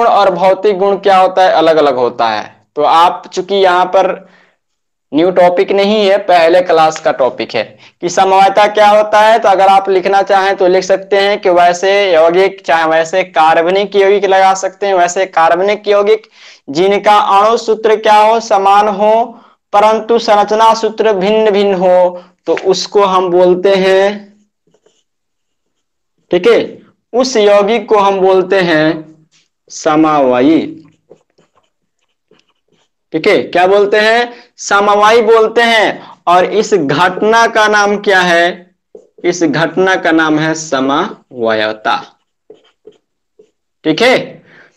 और भौतिक गुण क्या होता है, अलग अलग होता है। तो आप चूंकि यहाँ पर न्यू टॉपिक नहीं है, पहले क्लास का टॉपिक है कि समवायता क्या होता है। तो अगर आप लिखना चाहें तो लिख सकते हैं कि वैसे यौगिक, चाहे वैसे कार्बनिक यौगिक लगा सकते हैं, वैसे कार्बनिक यौगिक जिनका अणु सूत्र क्या हो, समान हो, परंतु संरचना सूत्र भिन्न भिन्न हो, तो उसको हम बोलते हैं, ठीक है, उस यौगिक को हम बोलते हैं समवायी। ठीक है, क्या बोलते हैं, समवायी बोलते हैं। और इस घटना का नाम क्या है, इस घटना का नाम है समवायता। ठीक है,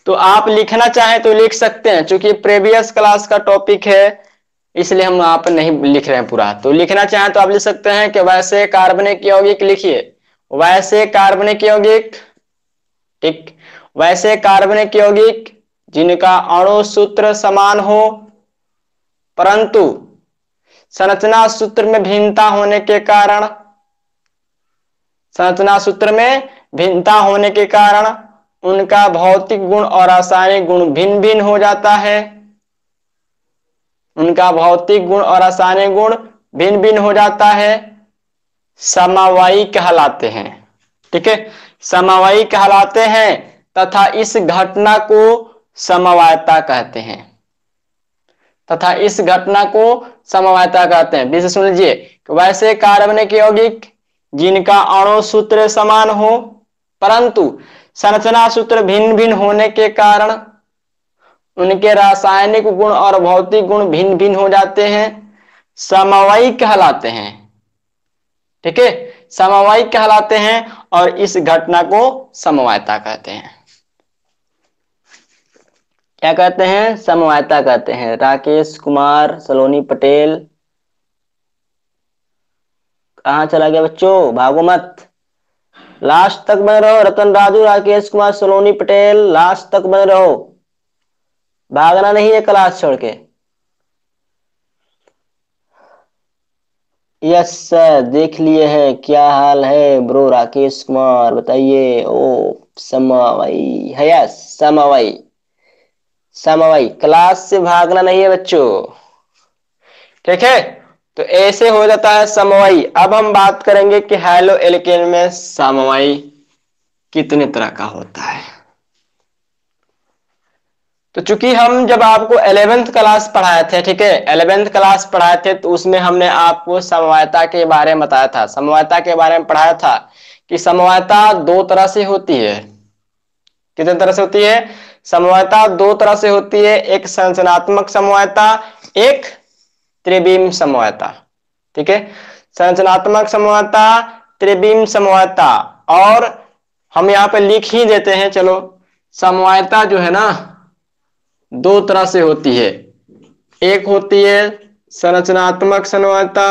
तो आप लिखना चाहें तो लिख सकते हैं, क्योंकि प्रीवियस क्लास का टॉपिक है इसलिए हम आप नहीं लिख रहे हैं पूरा। तो लिखना चाहें तो आप लिख सकते हैं कि वैसे कार्बनिक यौगिक लिखिए, वैसे कार्बनिक यौगिक, ठीक, वैसे कार्बनिक यौगिक जिनका अणु सूत्र समान हो, परंतु संरचना सूत्र में भिन्नता होने के कारण, संरचना सूत्र में भिन्नता होने के कारण उनका भौतिक गुण और रासायनिक गुण भिन्न भिन्न हो जाता है, उनका भौतिक गुण और रासायनिक गुण भिन्न भिन्न हो जाता है, समवायी कहलाते हैं। ठीक है, समवायी कहलाते हैं तथा इस घटना को समवायता कहते हैं, तथा इस घटना को समवायता कहते हैं। विशेष सुन लीजिए, वैसे कार्बनिक यौगिक जिनका अणु सूत्र समान हो, परंतु संरचना सूत्र भिन्न भिन्न होने के कारण उनके रासायनिक गुण और भौतिक गुण भिन्न भिन्न हो जाते हैं, समवायी कहलाते हैं। ठीक है, समवायी कहलाते हैं और इस घटना को समवायता कहते हैं। क्या कहते हैं, समवायता कहते हैं। राकेश कुमार सलोनी पटेल, कहां चला गया बच्चों, भागो मत, लास्ट तक बने रहो। रतन राजू, राकेश कुमार सलोनी पटेल, लास्ट तक बने रहो, भागना नहीं है क्लास छोड़ के। यस सर, देख लिए हैं। क्या हाल है ब्रो राकेश कुमार, बताइए। ओ समवायी है, यस समवायी, समवायी, क्लास से भागना नहीं है बच्चों। ठीक है, तो ऐसे हो जाता है समवायी। अब हम बात करेंगे कि हैलो एल्केन में समवायी कितने तरह का होता है। तो चूंकि हम जब आपको 11th क्लास पढ़ाए थे, ठीक है, 11th क्लास पढ़ाए थे, तो उसमें हमने आपको समवायता के बारे में बताया था, समवायता के बारे में पढ़ाया था कि समवायता दो तरह से होती है। कितने तरह से होती है, समवायता दो तरह से होती है, एक संरचनात्मक समवायता, एक त्रिविम समवायता। ठीक है, संरचनात्मक समवायता, त्रिविम समवायता। और हम यहाँ पे लिख ही देते हैं, चलो। समवायता जो है ना दो तरह से होती है, एक होती है संरचनात्मक समवायता,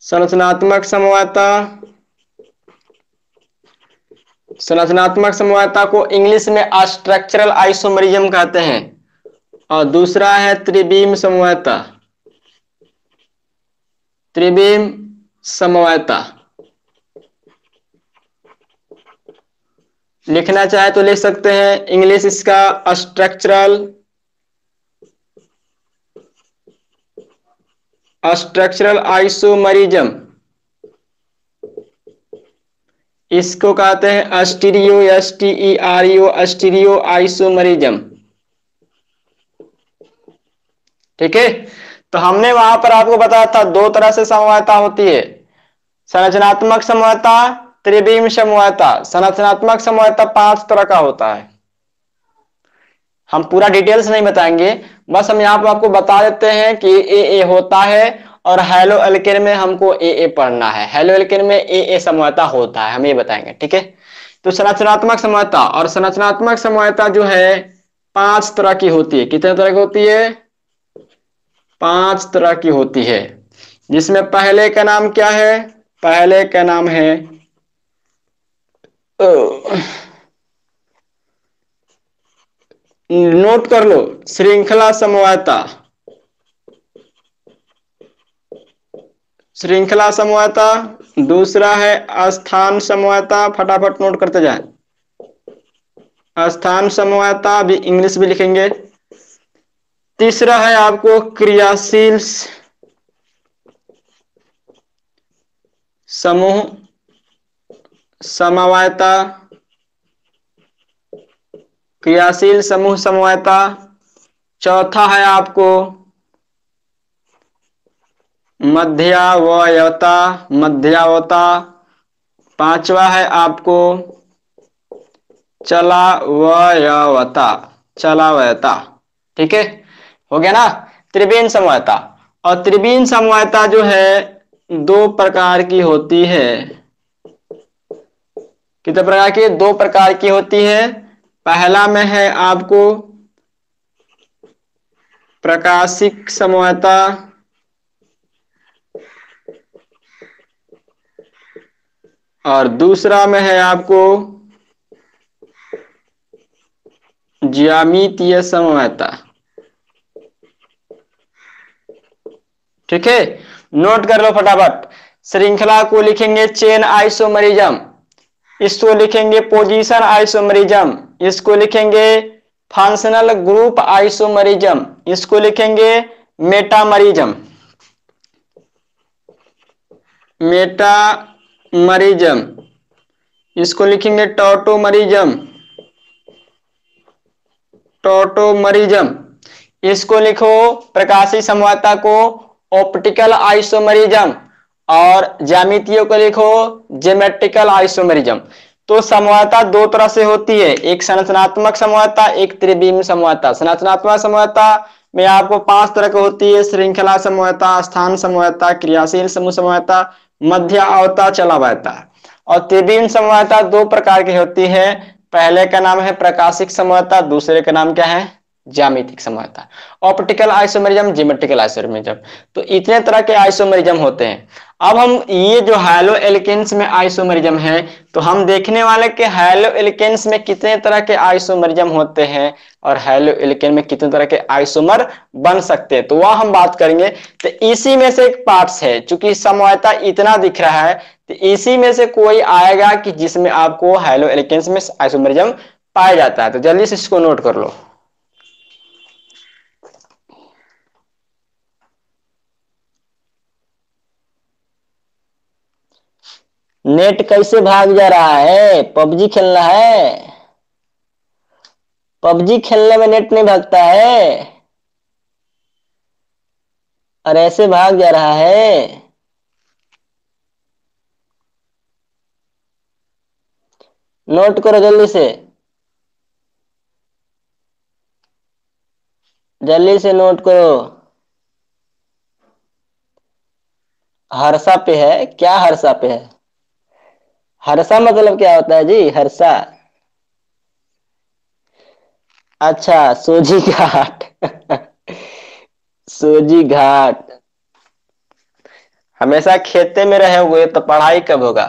संरचनात्मक समवायता, संरचनात्मक समवायता को इंग्लिश में स्ट्रक्चरल आइसोमरिज्म कहते हैं। और दूसरा है त्रिविम समवायता, त्रिविम समवायता। लिखना चाहे तो लिख सकते हैं, इंग्लिश इसका स्ट्रक्चरल, स्ट्रक्चरल आइसोमरिज्म, इसको कहते हैं स्टीरियो, STEREO, स्टीरियो आइसोमरिज्म। ठीक है, तो हमने वहां पर आपको बताया था दो तरह से समवायता होती है, संरचनात्मक समवायता, त्रिविम समवायता। संरचनात्मक समवायता 5 तरह का होता है, हम पूरा डिटेल्स नहीं बताएंगे, बस हम यहाँ पर आपको बता देते हैं कि ए होता है। और हैलो एल्केन में हमको ए पढ़ना है, हैलो एल्केन में ए समवायता होता है, हम ये बताएंगे। ठीक है, तो संरचनात्मक समवायता, और संरचनात्मक समवायता जो है 5 तरह की होती है। कितने तरह की होती है, 5 तरह की होती है, जिसमें पहले का नाम क्या है, पहले का नाम है नोट कर लो, श्रृंखला समवायता, श्रृंखला समवायता। दूसरा है स्थान समवायता, फटाफट नोट करते जाएं, स्थान समवायता भी इंग्लिश भी लिखेंगे। तीसरा है आपको क्रियाशील समूह समवायता, क्रियाशील समूह समवायता। चौथा है आपको मध्यावयता, मध्यावता। पांचवा है आपको चलावयवता, चलावयता। ठीक है, हो गया ना। त्रिवेण समवायता, और त्रिवेण समवायता जो है दो प्रकार की होती है। कितने प्रकार की? दो प्रकार की होती है। पहला में है आपको प्रकाशिक समवायता, और दूसरा में है आपको ज्यामितीय समवायता। ठीक है, नोट कर लो फटाफट। श्रृंखला को लिखेंगे चेन आइसोमरिज्म, इसको लिखेंगे पोजीशन आइसोमरिज्म, इसको लिखेंगे फंक्शनल ग्रुप आइसोमरिज्म, इसको लिखेंगे मेटामरिज्म, मेटामरिज्म, इसको लिखेंगे टॉटोमरिज्म, टॉटोमरिज्म। इसको लिखो प्रकाशीय समवायता को ऑप्टिकल आइसोमरिज्म, और ज्यामितीय को लिखो ज्योमेट्रिकल आइसोमरिज्म। तो समवायता दो तरह से होती है, एक संरचनात्मक समवायता, एक त्रिविम समवायता। संरचनात्मक समवायता में आपको पांच तरह की होती है: श्रृंखला समवायता, स्थान समवायता, क्रियाशील समूह समवायता, मध्यावता, चलावयता। और त्रिविम समवायता दो प्रकार की होती है। पहले का नाम है प्रकाशिक समवायता, दूसरे का नाम क्या है? ज्यामितिक समवायता। Optical isomerism, geometrical isomerism. तो इतने तरह के आइसोमेरिज्म होते हैं। अब हम ये जो हैलो एल्केन्स में आइसोमेरिज्म है, तो हम देखने वाले कि हैलो एल्केन्स में कितने तरह के आइसोमेरिज्म होते हैं और हैलो एल्केन में कितने तरह के आइसोमर बन सकते हैं, तो वह हम बात करेंगे। तो इसी में से एक पार्ट्स है, चूंकि समवायता इतना दिख रहा है, तो इसी में से कोई आएगा कि जिसमें आपको हैलो एल्केन्स में आइसोमेरिज्म पाया जाता है। तो जल्दी से इसको नोट कर लो। नेट कैसे भाग जा रहा है? पबजी खेलना है? पबजी खेलने में नेट नहीं भागता है, और ऐसे भाग जा रहा है। नोट करो जल्दी से, जल्दी से नोट करो। हर्षा पे है क्या? हर्षा पे है? हर्षा मतलब क्या होता है जी? हर्षा, अच्छा सोजी घाट। सोजी घाट। हमेशा खेते में रहे हुए तो पढ़ाई कब होगा?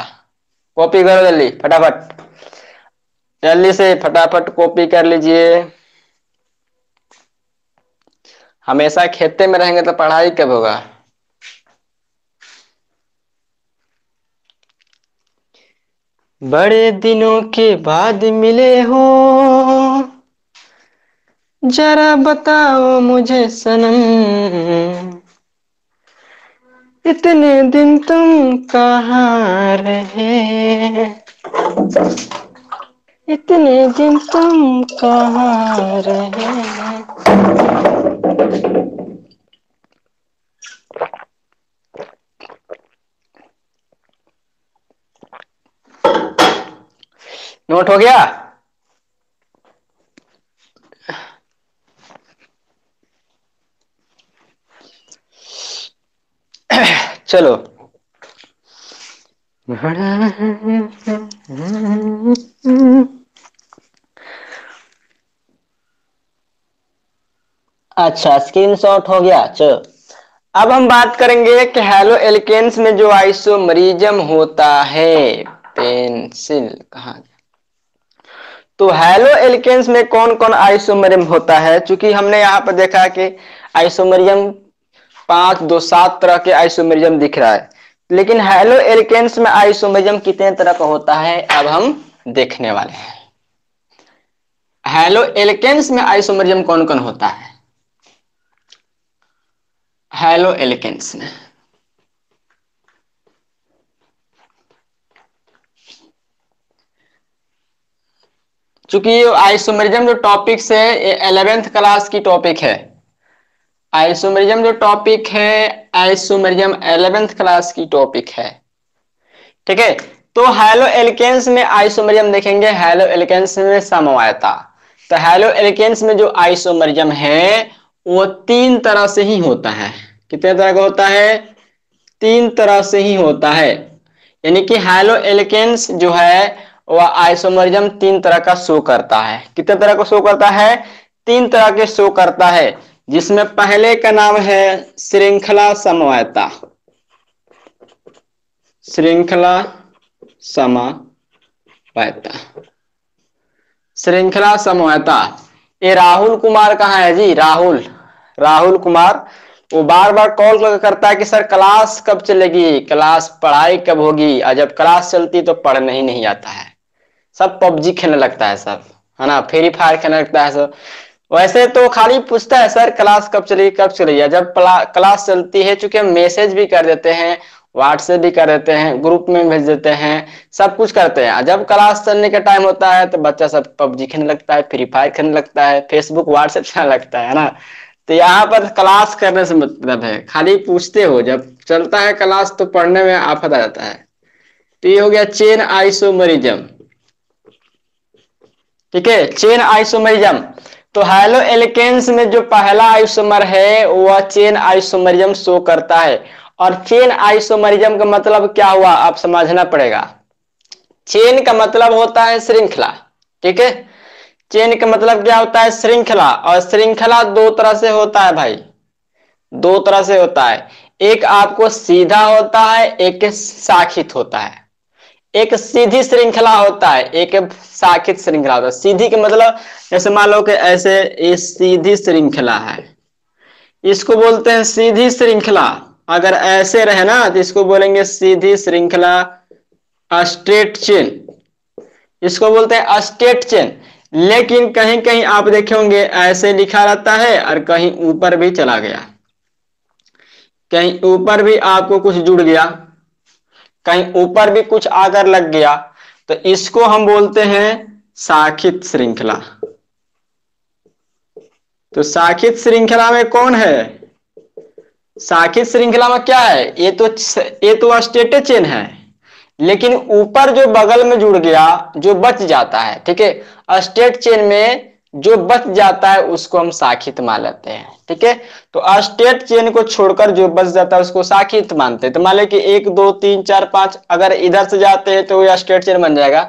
कॉपी करो जल्दी फटाफट, जल्दी से फटाफट कॉपी कर लीजिए। हमेशा खेते में रहेंगे तो पढ़ाई कब होगा? बड़े दिनों के बाद मिले हो, जरा बताओ मुझे सनम, इतने दिन तुम कहाँ रहे, इतने दिन तुम कहाँ रहे। नोट हो गया? चलो, अच्छा स्क्रीनशॉट हो गया। चलो, अब हम बात करेंगे कि हैलो एल्केन्स में जो आइसोमरिज्म होता है। पेंसिल कहाँ? तो हैलो एल्केन्स में कौन कौन आइसोमरिज्म होता है? चूंकि हमने यहाँ पर देखा कि आइसोमरिज्म 5, 2, 7 तरह के आइसोमरिज्म दिख रहा है, लेकिन हैलो एल्केन्स में आइसोमरिज्म कितने तरह का होता है अब हम देखने वाले हैं। हैलो एल्केन्स में आइसोमरिज्म कौन कौन होता है? हैलो एल्केन्स में। चूंकि ये आइसोमेरिज्म जो टॉपिक्स है ये 11th क्लास की टॉपिक है। आइसोमेरिज्म जो टॉपिक है, आइसोमेरिज्म 11th क्लास की टॉपिक है। ठीक है, तो हैलो एल्केन्स में आइसोमेरिज्म देखेंगे, हैलो एल्केन्स में समवायता। तो हैलो एल्केन्स में जो आइसोमेरिज्म है वो 3 तरह से ही होता है। कितने तरह का होता है? 3 तरह से ही होता है। यानी कि हैलो एल्केन्स जो है वह आइसोमेरिज्म 3 तरह का शो करता है। कितने तरह का शो करता है? 3 तरह के शो करता है, जिसमें पहले का नाम है श्रृंखला समवायता। श्रृंखला समवायता, श्रृंखला समवायता। ये राहुल कुमार कहाँ है जी? राहुल कुमार वो बार बार कॉल करता है कि सर क्लास कब चलेगी, क्लास पढ़ाई कब होगी, और जब क्लास चलती तो पढ़ने ही नहीं आता है। सब पबजी खेलने लगता है सब, है ना, फ्री फायर खेलने लगता है सब। वैसे तो खाली पूछता है सर क्लास कब चलेगी कब चलेगी। जब क्लास चलती है, चूंकि हम मैसेज भी कर देते हैं, व्हाट्सएप भी कर देते हैं, ग्रुप में भेज देते हैं, सब कुछ करते हैं। जब क्लास चलने का टाइम होता है तो बच्चा सब पबजी खेलने लगता है, फ्री फायर खेलने लगता है, फेसबुक व्हाट्सएप चलाने लगता है ना। तो यहाँ पर क्लास करने से मतलब है, खाली पूछते हो, जब चलता है क्लास तो पढ़ने में आफत आ जाता है। तो ये हो गया चेन आइसोमेरिज्म। ठीक है, चेन आइसोमेरिज्म। तो हैलो एल्केन्स में जो पहला आइसोमर है वह चेन आइसोमेरिज्म शो करता है। और चेन आइसोमेरिज्म का मतलब क्या हुआ आप समझना पड़ेगा। चेन का मतलब होता है श्रृंखला। ठीक है, चेन का मतलब क्या होता है? श्रृंखला। और श्रृंखला 2 तरह से होता है भाई, 2 तरह से होता है। एक आपको सीधा होता है, एक शाखित होता है। एक सीधी श्रृंखला होता है, एक शाखित श्रृंखला होता है। सीधी के मतलब जैसे मान लो कि ऐसे ये सीधी श्रृंखला है, इसको बोलते हैं सीधी श्रृंखला। अगर ऐसे रहे ना तो इसको बोलेंगे सीधी श्रृंखला, स्ट्रेट चेन, इसको बोलते हैं स्ट्रेट चेन। लेकिन कहीं कहीं आप देखे होंगे ऐसे लिखा रहता है और कहीं ऊपर भी चला गया, कहीं ऊपर भी आपको कुछ जुड़ गया, कहीं ऊपर भी कुछ आकर लग गया, तो इसको हम बोलते हैं शाखित श्रृंखला। तो शाखित श्रृंखला में कौन है? शाखित श्रृंखला में क्या है? ये तो स्टेटेड चेन है, लेकिन ऊपर जो बगल में जुड़ गया जो बच जाता है। ठीक है, स्टेट चेन में जो बच जाता है उसको हम शाखित मान लेते हैं। ठीक है, तो स्टेट चेन को छोड़कर जो बच जाता है उसको शाखित मानते हैं। तो मान लें कि 1 2 3 4 5 अगर इधर से जाते हैं तो ये स्टेट चेन बन जाएगा,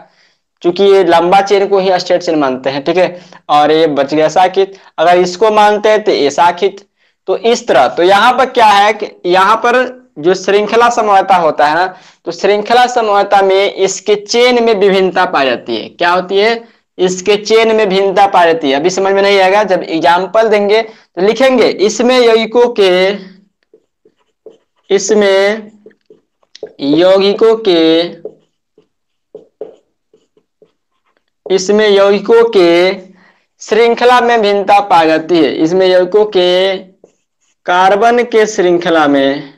क्योंकि ये लंबा चेन को ही स्टेट चेन मानते हैं। ठीक है, और ये बच गया शाखित। अगर इसको मानते हैं तो ये शाखित। तो इस तरह, तो यहाँ पर क्या है कि यहाँ पर जो श्रृंखला समवायता होता है ना, तो श्रृंखला समवायता में इसके चेन में विभिन्नता पाई जाती है। क्या होती है? इसके चेन में भिन्नता पाई जाती है। अभी समझ में नहीं आएगा, जब एग्जाम्पल देंगे तो लिखेंगे इसमें यौगिकों के, इसमें यौगिकों के, इसमें यौगिकों के श्रृंखला में भिन्नता पाई जाती है। इसमें यौगिकों के कार्बन के श्रृंखला में,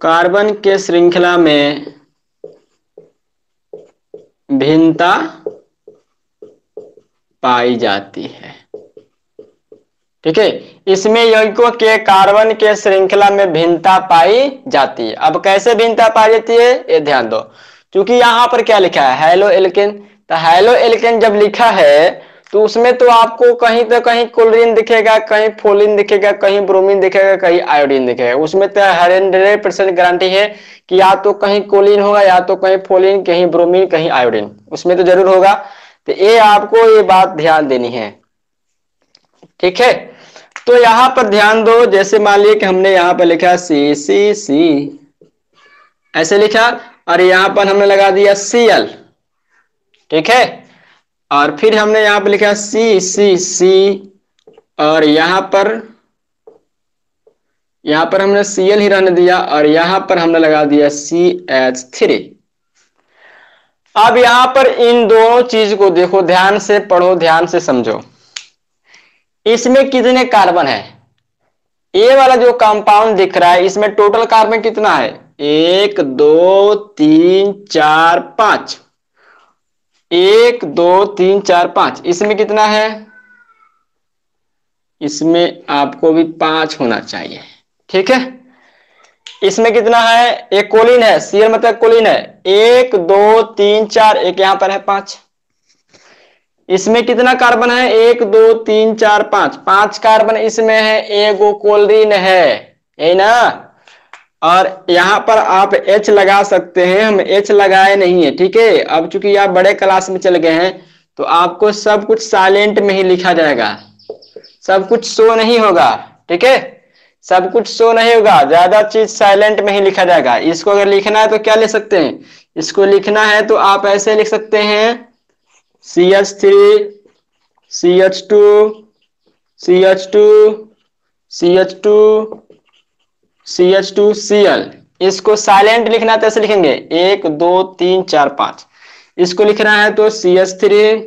कार्बन के श्रृंखला में भिन्नता पाई जाती है। ठीक है, इसमें यौगिकों के कार्बन के श्रृंखला में भिन्नता पाई जाती है। अब कैसे भिन्नता पाई जाती है ये ध्यान दो, क्योंकि यहां पर क्या लिखा है? Haloalkane. तो हैलो एल्केन जब लिखा है तो उसमें तो आपको कहीं तो कहीं क्लोरीन दिखेगा, कहीं फोलिन दिखेगा, कहीं ब्रोमीन दिखेगा, कहीं आयोडीन दिखेगा। उसमें तो 100% गारंटी है कि या तो कहीं क्लोरीन होगा, या तो कहीं फोलिन, कहीं ब्रोमीन, कहीं आयोडीन, उसमें तो जरूर होगा। तो ये आपको ये बात ध्यान देनी है। ठीक है, तो यहां पर ध्यान दो, जैसे मान लिया कि हमने यहां पर लिखा CCC, ऐसे लिखा, और यहां पर हमने लगा दिया Cl। ठीक है, और फिर हमने यहां पर लिखा CCC, और यहां पर हमने Cl ही रहने दिया, और यहां पर हमने लगा दिया CH3। अब यहां पर इन दोनों चीज को देखो, ध्यान से पढ़ो, ध्यान से समझो। इसमें कितने कार्बन है? ये वाला जो कंपाउंड दिख रहा है इसमें टोटल कार्बन कितना है? 1 2 3 4 5। 1 2 3 4 5। इसमें कितना है? इसमें आपको भी 5 होना चाहिए। ठीक है, इसमें कितना है? एक कोलिन है, सीएल मतलब कोलिन है। 1 2 3 4, एक यहां पर है 5। इसमें कितना कार्बन है? 1 2 3 4 5। 5 कार्बन इसमें है, एगो कोलिन है, यही ना। और यहां पर आप H लगा सकते हैं, हम H लगाए नहीं है। ठीक है, अब चूंकि आप बड़े क्लास में चले गए हैं तो आपको सब कुछ साइलेंट में ही लिखा जाएगा, सब कुछ शो नहीं होगा। ठीक है, सब कुछ शो नहीं होगा, ज्यादा चीज साइलेंट में ही लिखा जाएगा। इसको अगर लिखना है तो क्या लिख सकते हैं? इसको लिखना है तो आप ऐसे लिख सकते हैं CH3 CH2 CH2 CH2 CH2 Cl। इसको साइलेंट लिखना तो ऐसे लिखेंगे 1 2 3 4 5। इसको लिखना है तो CH3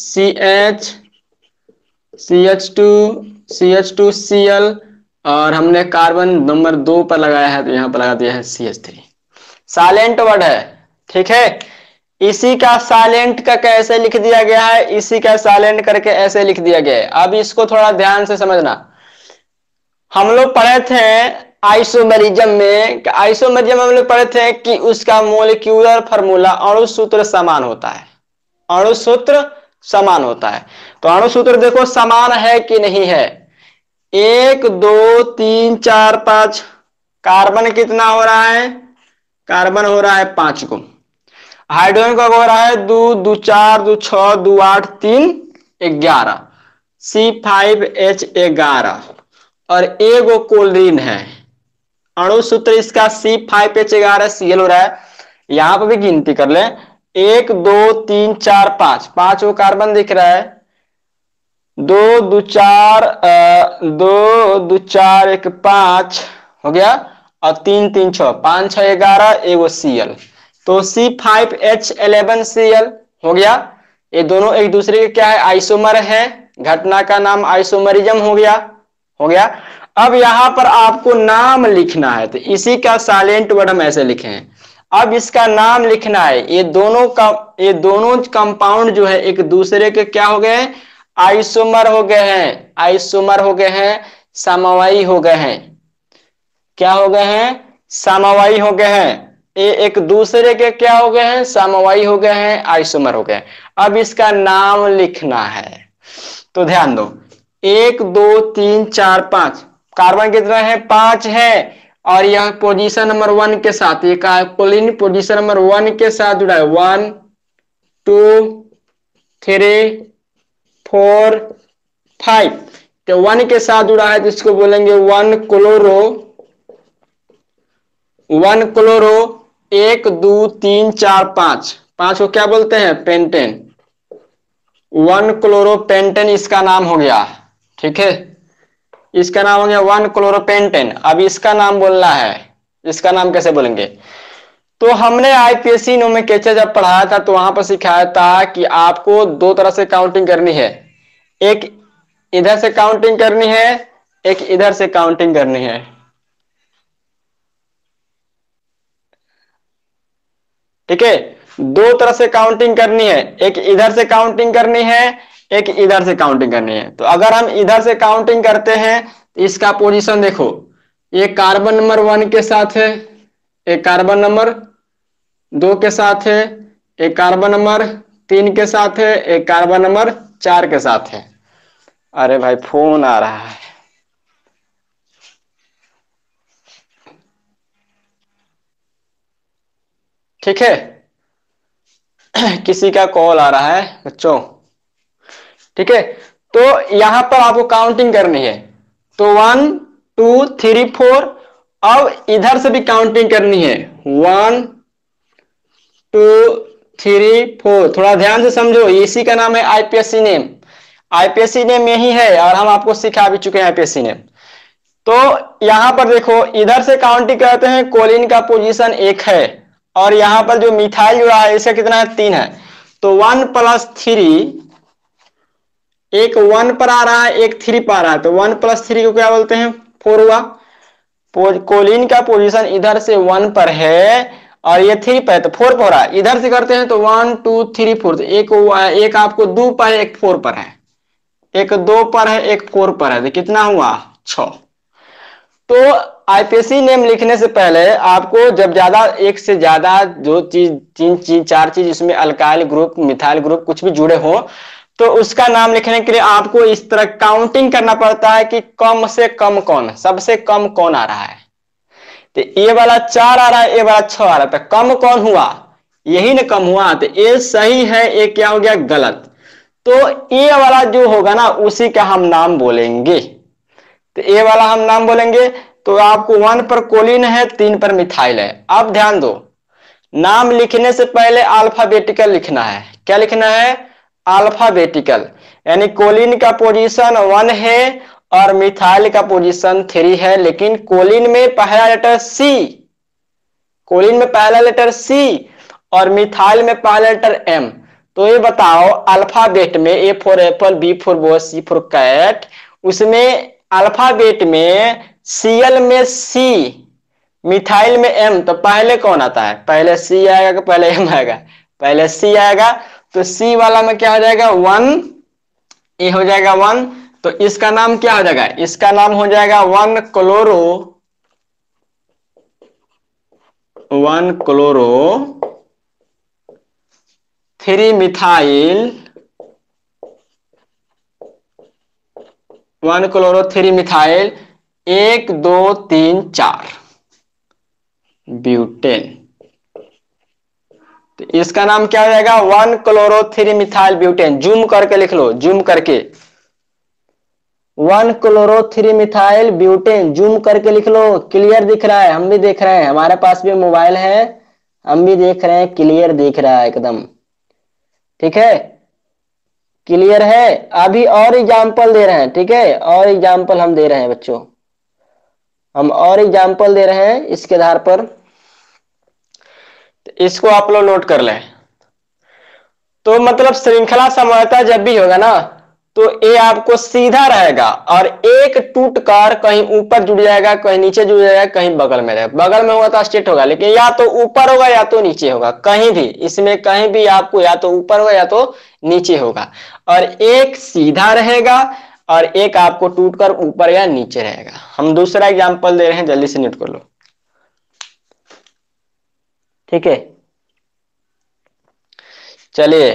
CH CH2 CH2 Cl, और हमने कार्बन नंबर 2 पर लगाया है तो यहां पर लगा दिया है CH3। साइलेंट वर्ड है। ठीक है, इसी का साइलेंट का कैसे लिख दिया गया है? इसी का साइलेंट करके ऐसे लिख दिया गया है। अब इसको थोड़ा ध्यान से समझना। हम लोग पढ़े थे आइसोमेरिज्म में, आइसोमेरिज्म हम लोग पढ़े थे कि उसका मोलिक्यूलर फार्मूला अणु सूत्र समान होता है, अणु सूत्र समान होता है। तो अणु सूत्र देखो समान है कि नहीं है। 1 2 3 4 5। कार्बन कितना हो रहा है? कार्बन हो रहा है 5 को। हाइड्रोजन का हो रहा है 2 2 4 2 6 2 8 3 11, C5H11, और एगो कोलिन है। अणु सूत्र इसका C5H11Cl हो रहा है। यहां पर भी गिनती कर ले, 1 2 3 4 5। 5 वो कार्बन दिख रहा है। 2 2 4 2 2 4 1 5 हो गया, और 3 3 6 5 6 11, एगो Cl। तो C5H11Cl हो गया। ये दोनों एक दूसरे के क्या है? आइसोमर है। घटना का नाम आइसोमरिज्म हो गया, हो गया। अब यहां पर आपको नाम लिखना है तो इसी का साइलेंट वर्ड हम ऐसे लिखे हैं। अब इसका नाम लिखना है। ये दोनों कंपाउंड जो है एक दूसरे के क्या हो गए? आइसोमर हो गए हैं, आइसोमर हो गए हैं, समवायी हो गए हैं। क्या हो गए हैं? समवायी हो गए हैं। ये एक दूसरे के क्या हो गए हैं? समवायी हो गए हैं, आइसोमर हो गए। अब इसका नाम लिखना है तो ध्यान दो, 1 2 3 4 5। कार्बन कितना है? 5 है, और यह पोजीशन नंबर 1 के साथ, ये कोलिन पोजीशन नंबर 1 के साथ जुड़ा है। 1 2 3 4 5, तो 1 के साथ जुड़ा है तो इसको बोलेंगे 1 क्लोरो। 1 क्लोरो 1 2 3 4 5। 5 को क्या बोलते हैं? पेंटेन। 1 क्लोरो पेंटेन इसका नाम हो गया। ठीक है, इसका नाम हो गया 1 क्लोरोपेंटेन। अब इसका नाम बोलना है, इसका नाम कैसे बोलेंगे? तो हमने आईपीएससी नोमेनक्लेचर जब पढ़ाया था तो वहां पर सिखाया था कि आपको 2 तरह से काउंटिंग करनी है। एक इधर से काउंटिंग करनी है, एक इधर से काउंटिंग करनी है। ठीक है, 2 तरह से काउंटिंग करनी है, एक इधर से काउंटिंग करनी है, एक इधर से काउंटिंग करनी है। तो अगर हम इधर से काउंटिंग करते हैं तो इसका पोजीशन देखो, ये कार्बन नंबर 1 के साथ है, एक कार्बन नंबर 2 के साथ है, एक कार्बन नंबर 3 के साथ है, एक कार्बन नंबर 4 के साथ है। अरे भाई फोन आ रहा है। ठीक है, किसी का कॉल आ रहा है बच्चों। ठीक है, तो यहां पर आपको काउंटिंग करनी है। तो 1 2 3 4। अब इधर से भी काउंटिंग करनी है, 1 2 3 4। थोड़ा ध्यान से समझो, इसी का नाम है आईपीएससी नेम। आईपीएससी नेम यही है और हम आपको सिखा भी चुके हैं आईपीएससी नेम। तो यहां पर देखो, इधर से काउंटिंग करते हैं, कोलिन का पोजीशन 1 है, और यहां पर जो मिथाइल जुड़ा है इसका कितना है? 3 है। तो 1+3, एक 1 पर आ रहा है, एक 3 पर आ रहा है, तो 1+3 को क्या बोलते हैं? 4 हुआ। कोलिन का पोजीशन इधर से 1 पर है और ये 3 पर है, तो 4 पर हो रहा है। इधर से करते हैं तो 1 2 3 4, एक आपको 2 पर है, एक 4 पर है, एक 2 पर है, एक 4 पर है, तो कितना हुआ? 6। तो आईपीसी नेम लिखने से पहले आपको जब ज्यादा, एक से ज्यादा जो चीज, 3 चीज 4 चीज इसमें अल्काइल ग्रुप, मिथाइल ग्रुप कुछ भी जुड़े हो, तो उसका नाम लिखने के लिए आपको इस तरह काउंटिंग करना पड़ता है कि कम से कम कौन, सबसे कम कौन आ रहा है। तो ये वाला 4 आ रहा है, ये वाला 6 आ रहा है, तो कम कौन हुआ? यही ना कम हुआ, तो ये सही है, ये क्या हो गया? गलत। तो ये वाला जो होगा ना, उसी का हम नाम बोलेंगे। तो ए वाला हम नाम बोलेंगे। तो आपको 1 पर कोलिन है, 3 पर मिथाइल है। अब ध्यान दो, नाम लिखने से पहले अल्फाबेटिकल लिखना है। क्या लिखना है? अल्फाबेटिकल। यानी कोलिन का पोजीशन 1 है और मिथाइल का पोजीशन 3 है, लेकिन कोलिन में पहला लेटर सी, कोलिन में पहला लेटर सी और मिथाइल में पहला लेटर एम। तो ये बताओ, अल्फाबेट में A for apple, B for boy, C for cat, उसमें अल्फाबेट में सीएल में सी, मिथाइल में एम, तो पहले कौन आता है? पहले सी आएगा कि पहले एम आएगा? पहले सी आएगा। तो सी वाला में क्या हो जाएगा? 1, ये हो जाएगा 1। तो इसका नाम क्या हो जाएगा? इसका नाम हो जाएगा 1-क्लोरो, 1-क्लोरो 3-मिथाइल, 1-क्लोरो 3-मिथाइल 1 2 3 4 ब्यूटेन। तो इसका नाम क्या हो जाएगा? 1-क्लोरो 3-मिथाइल ब्यूटेन। जूम करके लिख लो, जूम करके, 1-क्लोरो 3-मिथाइल ब्यूटेन, जूम करके लिख लो। क्लियर दिख रहा है? हम भी देख रहे हैं, हमारे पास भी मोबाइल है, हम भी देख रहे हैं, क्लियर दिख रहा है एकदम। ठीक है, क्लियर है? अभी और एग्जाम्पल दे रहे हैं, ठीक है, और एग्जाम्पल हम दे रहे हैं बच्चों, हम और एग्जाम्पल दे रहे हैं इसके आधार पर। तो इसको आप लोग नोट कर लें। तो मतलब श्रृंखला समवर्तता जब भी होगा ना, तो ये आपको सीधा रहेगा और एक टूट कर कहीं ऊपर जुड़ जाएगा, कहीं नीचे जुड़ जाएगा, कहीं बगल में रहेगा। बगल में होगा तो स्ट्रेट होगा, लेकिन या तो ऊपर होगा या तो नीचे होगा, कहीं भी इसमें कहीं भी आपको या तो ऊपर होगा या तो नीचे होगा। और एक सीधा रहेगा और एक आपको टूट कर ऊपर या नीचे रहेगा। हम दूसरा एग्जाम्पल दे रहे हैं, जल्दी से नोट कर लो। ठीक है, चलिए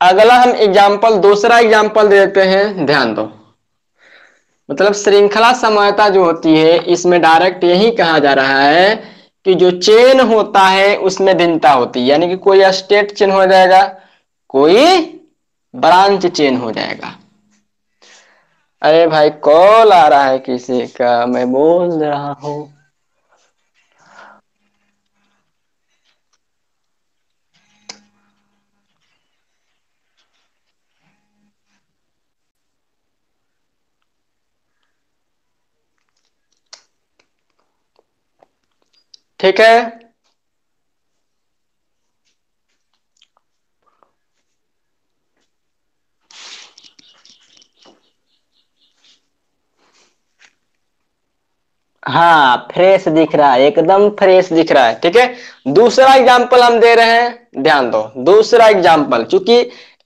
अगला हम एग्जाम्पल, दूसरा एग्जाम्पल दे देते हैं, ध्यान दो। मतलब श्रृंखला समवर्तता जो होती है, इसमें डायरेक्ट यही कहा जा रहा है कि जो चेन होता है उसमें भिन्नता होती है। यानी कि कोई स्टेट चेन हो जाएगा, कोई ब्रांच चेन हो जाएगा। अरे भाई कॉल आ रहा है किसी का, मैं बोल रहा हूं। ठीक है, हाँ फ्रेश दिख रहा है, एकदम फ्रेश दिख रहा है। ठीक है, दूसरा एग्जाम्पल हम दे रहे हैं, ध्यान दो। दूसरा एग्जाम्पल, चूंकि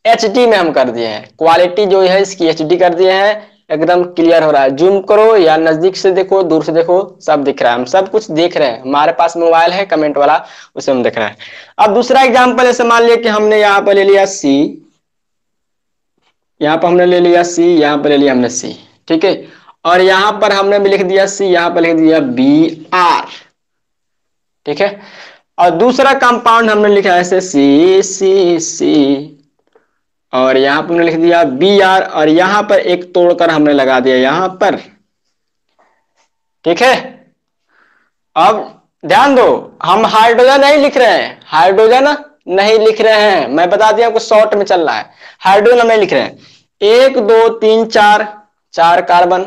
एचडी में हम कर दिए हैं, क्वालिटी जो है इसकी एचडी कर दिए हैं, एकदम क्लियर हो रहा है। जूम करो या नजदीक से देखो, दूर से देखो, सब दिख रहा है, हम सब कुछ देख रहे हैं। हमारे पास मोबाइल है कमेंट वाला, उसे हम देख रहे हैं। अब दूसरा एग्जाम्पल ऐसे मान लिया कि हमने यहाँ पर ले लिया सी, यहाँ पर हमने ले लिया सी, यहाँ पर ले लिया हमने सी। ठीक है, और यहां पर हमने भी लिख दिया सी, यहां पर लिख दिया बी आर। ठीक है, और दूसरा कंपाउंड हमने लिखा ऐसे सी सी सी, और यहां पर हमने लिख दिया बी आर, और यहां पर एक तोड़कर हमने लगा दिया यहां पर। ठीक है, अब ध्यान दो, हम हाइड्रोजन नहीं लिख रहे हैं, हाइड्रोजन नहीं लिख रहे हैं, मैं बता दिया आपको, शॉर्ट में चल रहा है। हाइड्रोजन हम नहीं लिख रहे हैं। 1 2 3 4, 4 कार्बन,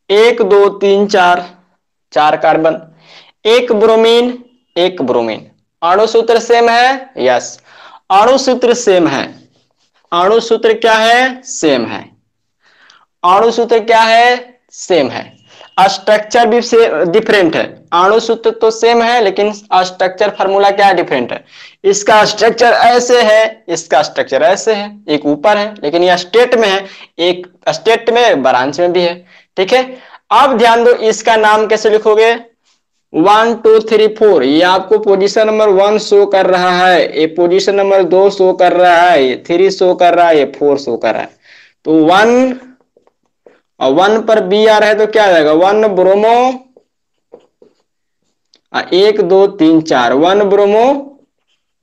1 2 3 4, 4 कार्बन, एक ब्रोमीन, एक ब्रोमीन। अणु सूत्र सेम है, यस। अणु सूत्र सेम है, अणु सूत्र क्या है, सेम है, अणु सूत्र क्या है, सेम है। स्ट्रक्चर भी से डिफरेंट है, अणु सूत्र तो सेम है लेकिन स्ट्रक्चर फार्मूला क्या है, डिफरेंट है। इसका स्ट्रक्चर ऐसे है, इसका स्ट्रक्चर ऐसे है, एक ऊपर है लेकिन यह स्टेट में है, एक स्टेट में ब्रांच में भी है। ठीक है, अब ध्यान दो, इसका नाम कैसे लिखोगे, 1 2 3 4, ये आपको पोजीशन नंबर 1 शो कर रहा है, ये पोजीशन नंबर 2 शो कर रहा है, ये 3 शो कर रहा है, ये 4 शो कर रहा है। तो 1 और 1 पर बी आ रहा है तो क्या आ जाएगा, 1 bromo, 1 2 3 4, 1 bromo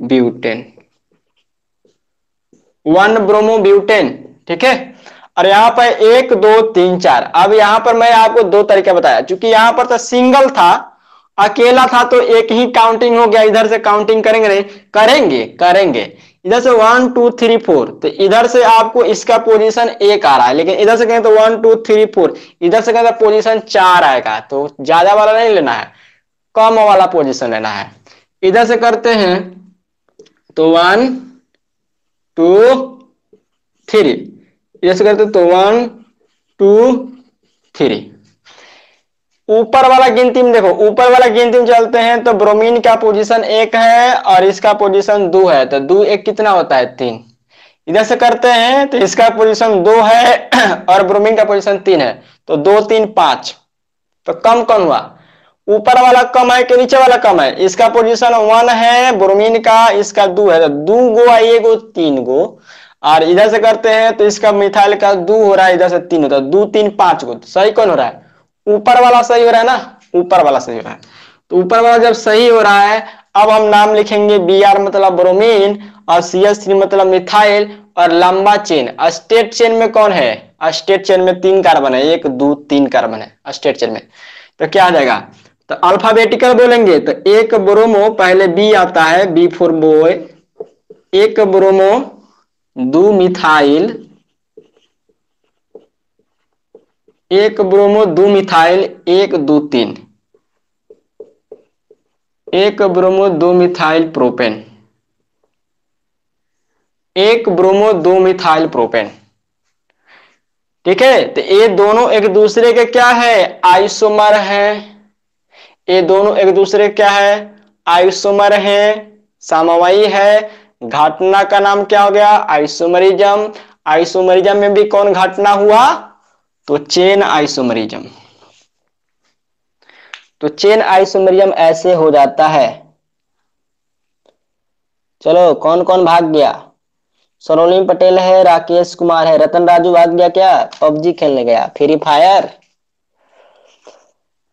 butane, 1 bromo butane. ठीक है, और यहाँ पर 1 2 3 4। अब यहाँ पर मैं आपको दो तरीका बताया, क्योंकि यहाँ पर तो सिंगल था, अकेला था, तो एक ही काउंटिंग हो गया, इधर से काउंटिंग करेंगे नहीं, करेंगे करेंगे, इधर से 1 2 3 4, तो इधर से आपको इसका पोजीशन 1 आ रहा है, लेकिन इधर से कहें तो 1 2 3 4, इधर से कहें तो पोजीशन 4 आएगा, तो ज्यादा वाला नहीं लेना है, कम वाला पोजीशन लेना है। इधर से करते हैं तो 1 2 3, इधर से करते तो 1 2 3। ऊपर वाला गिनती में देखो, ऊपर वाला गिनती में चलते हैं तो ब्रोमीन का पोजीशन 1 है और इसका पोजीशन 2 है, तो 2 1 कितना होता है, 3। इधर से करते हैं तो इसका पोजीशन 2 है और ब्रोमीन का पोजीशन 3 है, तो 2 3 5। तो कम कौन हुआ, ऊपर वाला कम है कि नीचे वाला कम है, इसका पोजीशन 1 है ब्रोमीन का, इसका 2 है, तो 2 गो आइए गो 3 गो। और इधर से करते हैं तो इसका मिथाइल का 2 हो रहा है, इधर से 3 होता है, 2 3 5 गो। तो सही कौन हो रहा है, ऊपर वाला सही हो रहा है ना, ऊपर वाला सही हो रहा है। तो ऊपर वाला जब सही हो रहा है, अब हम नाम लिखेंगे Br मतलब ब्रोमीन, और CH3 मतलब मिथाइल, और लंबा चेन स्टेट चेन में कौन है, स्टेट चेन में 3 कार्बन है, 1 2 3 कार्बन है स्टेट चेन में। तो क्या आ जाएगा, तो अल्फाबेटिकल बोलेंगे तो 1 ब्रोमो, पहले बी आता है, B for boy, 1 bromo 2 methyl, 1 bromo 2 methyl 1 2 3, 1 bromo 2 methyl propane, 1 bromo 2 methyl propane. ठीक है, तो ये दोनों एक दूसरे के क्या है, आइसोमर है, ये दोनों एक दूसरे क्या है, आइसोमर है, समवायी है। घटना का नाम क्या हो गया, आइसोमरिज्म। आइसोमरिज्म में भी कौन घटना हुआ, तो चेन आइसोमरिज्म। तो चेन आइसोमरिज्म ऐसे हो जाता है। चलो कौन कौन भाग गया, सरोनी पटेल है, राकेश कुमार है, रतन राजू भाग गया क्या, पबजी खेलने गया, फ्री फायर,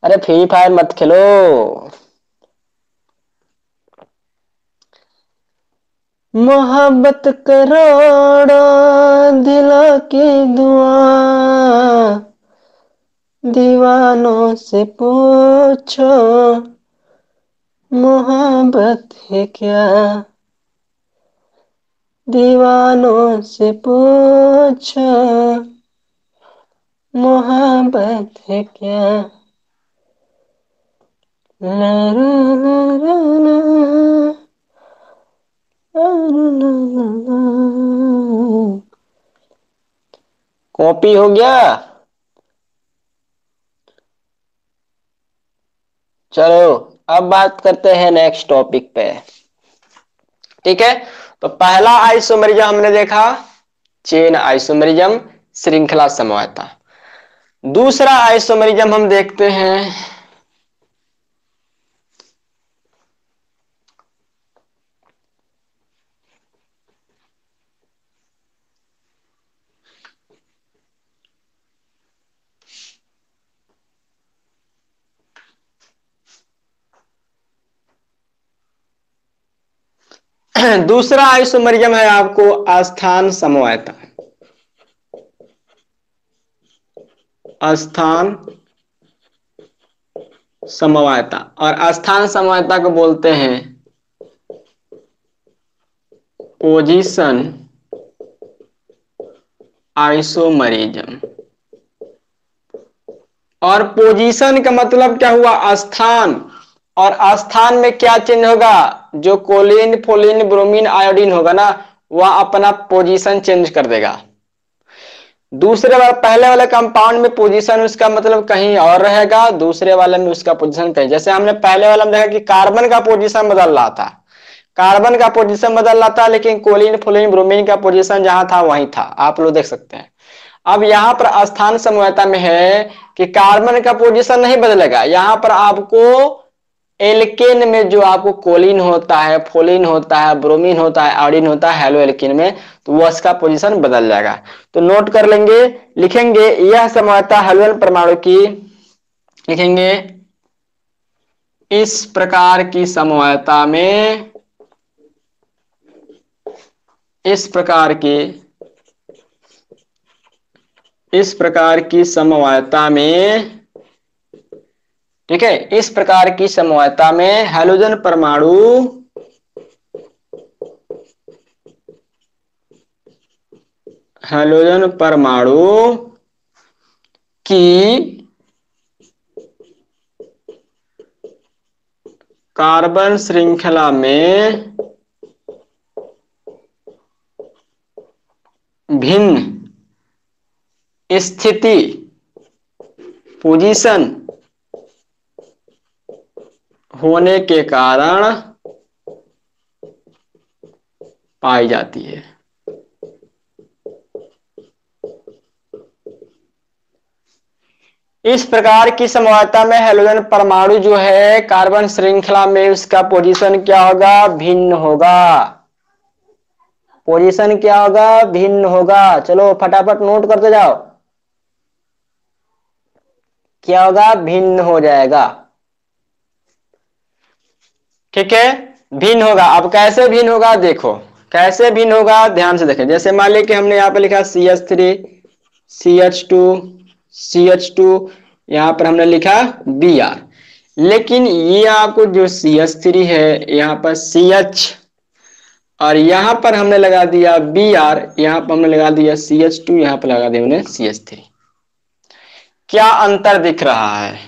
अरे फ्री फायर मत खेलो। मोहब्बत करोड़ों दिलों की दुआ, दीवानों से पूछो मोहब्बत है क्या, दीवानों से पूछो मोहब्बत है क्या। ला ला ला ला ला, ला ला ला ला। कॉपी हो गया। चलो अब बात करते हैं नेक्स्ट टॉपिक पे। ठीक है, तो पहला आइसोमरिज्म हमने देखा, चेन आइसोमरिज्म, श्रृंखला समवायता। दूसरा आइसोमरिज्म हम देखते हैं दूसरा आइसोमरिज्म है आपको स्थान समवायता। स्थान समवायता, और स्थान समवायता को बोलते हैं पोजीशन आइसोमरिज्म। और पोजीशन का मतलब क्या हुआ, स्थान, और स्थान में क्या चेंज होगा, जो कोलिन फोलिन ब्रोमीन आयोडीन होगा ना, वह अपना पोजीशन चेंज कर देगा। दूसरे वाले पहले वाले कंपाउंड में पोजीशन उसका मतलब कहीं और रहेगा, दूसरे वाले में उसका पोजीशन कहीं। जैसे हमने पहले वाला में देखा कि कार्बन का पोजीशन बदल रहा था, कार्बन का पोजीशन बदल रहा था, लेकिन कोलिन फोलिन ब्रोमीन का पोजीशन जहां था वहीं था, आप लोग देख सकते हैं। अब यहां पर स्थान समूहता में है कि कार्बन का पोजीशन नहीं बदलेगा, यहां पर आपको एल्केन में जो आपको कोलिन होता है, फोलिन होता है, ब्रोमीन होता है, आयोडीन होता है हेलो एल्केन में, तो वो उसका पोजीशन बदल जाएगा। तो नोट कर लेंगे, लिखेंगे यह समूहता हेलोजन परमाणु की, लिखेंगे इस प्रकार की समूहता में, इस प्रकार की समूहता में, ठीक है, इस प्रकार की समूहता में हेलोजन परमाणु की कार्बन श्रृंखला में भिन्न स्थिति पोजीशन होने के कारण पाई जाती है। इस प्रकार की समूहता में हेलोजन परमाणु जो है कार्बन श्रृंखला में उसका पोजीशन क्या होगा, भिन्न होगा। पोजीशन क्या होगा, भिन्न होगा। चलो फटाफट नोट करते जाओ, क्या होगा, भिन्न हो जाएगा। ठीक है, भिन्न होगा। अब कैसे भिन्न होगा, देखो कैसे भिन्न होगा, ध्यान से देखें। जैसे मान लीजिए कि हमने यहाँ पे लिखा CH3 CH2 CH2, यहाँ पर हमने लिखा Br, लेकिन ये आपको जो CH3 है यहाँ पर CH, और यहाँ पर हमने लगा दिया Br, यहाँ पर हमने लगा दिया CH2, यहाँ पर लगा दिया हमने CH3। क्या अंतर दिख रहा है,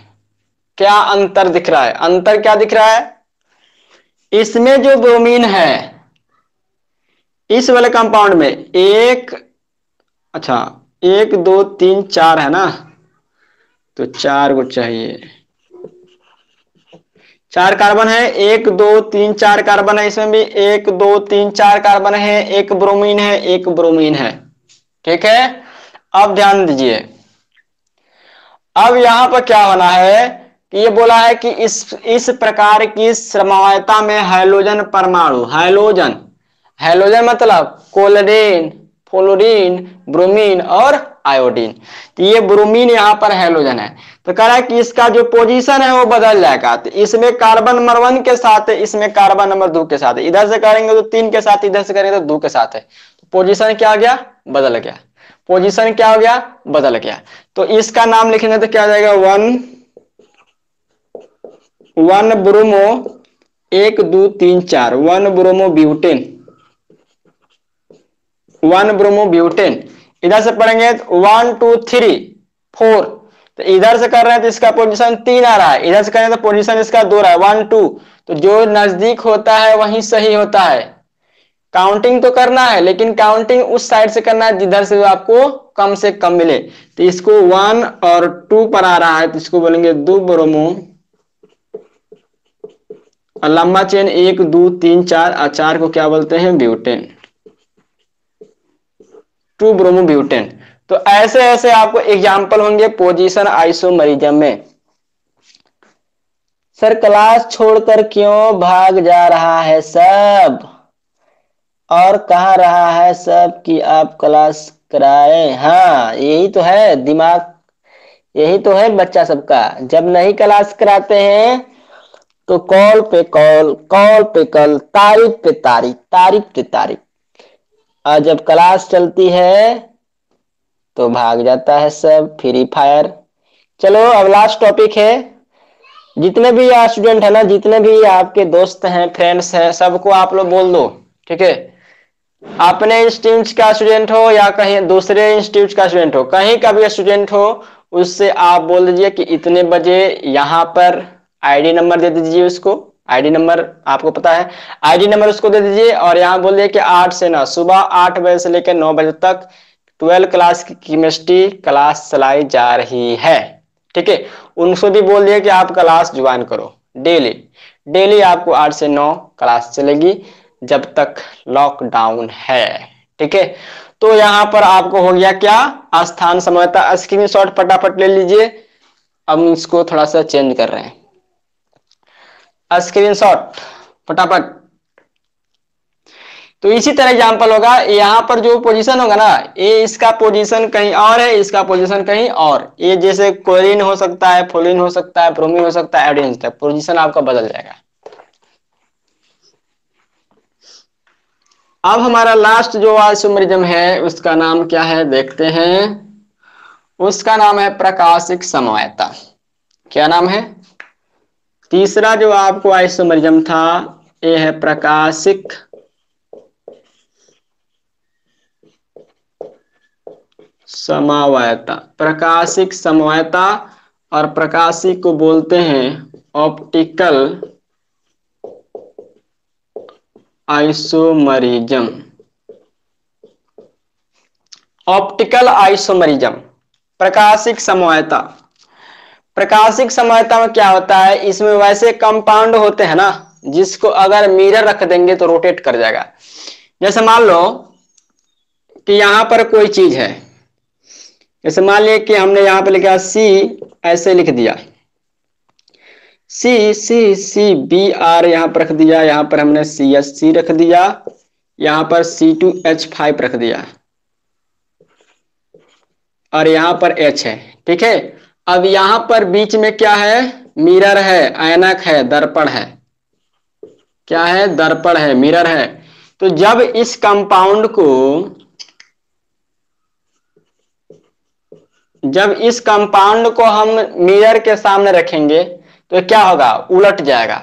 क्या अंतर दिख रहा है, अंतर क्या दिख रहा है, इसमें जो ब्रोमीन है इस वाले कंपाउंड में एक, अच्छा 1 2 3 4 है ना, तो 4 को चाहिए, 4 कार्बन है, 1 2 3 4 कार्बन है, इसमें भी 1 2 3 4 कार्बन है, एक ब्रोमीन है, एक ब्रोमीन है। ठीक है, अब ध्यान दीजिए, अब यहां पर क्या होना है कि ये बोला है कि इस प्रकार की समूहता में हेलोजन परमाणु, हेलोजन, हेलोजन मतलब क्लोरीन फ्लोरीन ब्रोमीन और आयोडीन, तो ये ब्रोमीन यहाँ पर हेलोजन है। तो कह रहा है कि इसका जो पोजीशन है वो बदल जाएगा, तो इसमें कार्बन नंबर 1 के साथ है, इसमें कार्बन नंबर 2 के साथ है, इधर से करेंगे तो 3 के साथ, इधर से करेंगे तो 2 के साथ है, तो पोजीशन क्या आ गया, बदल गया। पोजीशन क्या हो गया, बदल गया। तो इसका नाम लिखेंगे तो क्या आ जाएगा, 1 bromo 1 2 3 4, 1 bromo butane, 1 bromo butane. इधर से पढ़ेंगे 1 2 3 4, तो इधर से कर रहे हैं तो इसका पोजीशन 3 आ रहा है, इधर से करें तो पोजीशन इसका 2 रहा है, 1 2, तो जो नजदीक होता है वही सही होता है। काउंटिंग तो करना है, लेकिन काउंटिंग उस साइड से करना है जिधर से आपको कम से कम मिले। तो इसको 1 और 2 पर आ रहा है, तो इसको बोलेंगे 2 ब्रोमो, और लंबा चेन 1 2 3 4, और 4 को क्या बोलते हैं, ब्यूटेन, 2 ब्रोमो ब्यूटेन। तो ऐसे ऐसे आपको एग्जाम्पल होंगे पोजीशन आइसोमरिज्म में। सर क्लास छोड़कर क्यों भाग जा रहा है सब, और कहाँ रहा है सब कि आप क्लास कराए। हाँ यही तो है दिमाग, यही तो है बच्चा सबका, जब नहीं क्लास कराते हैं तो कॉल पे कॉल, कॉल पे कॉल, तारीफ पे तारीफ, तारीफ पे तारीफ, और जब क्लास चलती है तो भाग जाता है सब फ्री फायर। चलो अब लास्ट टॉपिक है, जितने भी स्टूडेंट है ना, जितने भी आपके दोस्त हैं फ्रेंड्स हैं, सबको आप लोग बोल दो, ठीक है, अपने इंस्टीट्यूट का स्टूडेंट हो या कहीं दूसरे इंस्टीट्यूट का स्टूडेंट हो, कहीं का भी स्टूडेंट हो, उससे आप बोल दीजिए कि इतने बजे यहाँ पर आईडी नंबर दे दीजिए उसको, आईडी नंबर आपको पता है, आईडी नंबर उसको दे दीजिए और यहाँ बोल दिए कि 8 से 9, सुबह 8 बजे से लेकर 9 बजे तक 12 क्लास की केमिस्ट्री क्लास चलाई जा रही है। ठीक है, उनको भी बोल दिया कि आप क्लास ज्वाइन करो। डेली डेली आपको 8 से 9 क्लास चलेगी जब तक लॉकडाउन है। ठीक है, तो यहाँ पर आपको हो गया क्या, स्थान समयता। स्क्रीनशॉट फटाफट ले लीजिए। अब इसको थोड़ा सा चेंज कर रहे हैं, स्क्रीनशॉट फटाफट। तो इसी तरह एग्जांपल होगा, यहाँ पर जो पोजीशन होगा ना, ये इसका पोजीशन कहीं और है, इसका पोजीशन कहीं और। ये जैसे क्लोरीन हो सकता है, फ्लोरीन हो सकता है, ब्रोमीन हो सकता है, आयोडीन हो सकता है, पोजीशन आपका बदल जाएगा। अब हमारा लास्ट जो आइसोमरिज्म है उसका नाम क्या है देखते हैं। उसका नाम है प्रकाशिक समवायता। क्या नाम है? तीसरा जो आपको आइसोमरिज्म था ये है प्रकाशिक समवायता। प्रकाशिक समवायता और प्रकाशिक को बोलते हैं ऑप्टिकल आइसोमरिज्म। ऑप्टिकल आइसोमरिज्म, प्रकाशिक समवायता। प्रकाशिक समवायता में क्या होता है, इसमें वैसे कंपाउंड होते हैं ना जिसको अगर मिरर रख देंगे तो रोटेट कर जाएगा। जैसे मान लो कि यहां पर कोई चीज है, जैसे मान लिया कि हमने यहां पर लिखा सी, ऐसे लिख दिया सी सी सी बी आर, यहां पर रख दिया, यहां पर हमने सी एच सी रख दिया, यहां पर C2H5 रख दिया और यहां पर H है। ठीक है, अब यहां पर बीच में क्या है, मिरर है, ऐनक है, दर्पण है। क्या है? दर्पण है, मिरर है। तो जब इस कंपाउंड को, जब इस कंपाउंड को हम मिरर के सामने रखेंगे तो क्या होगा, उलट जाएगा,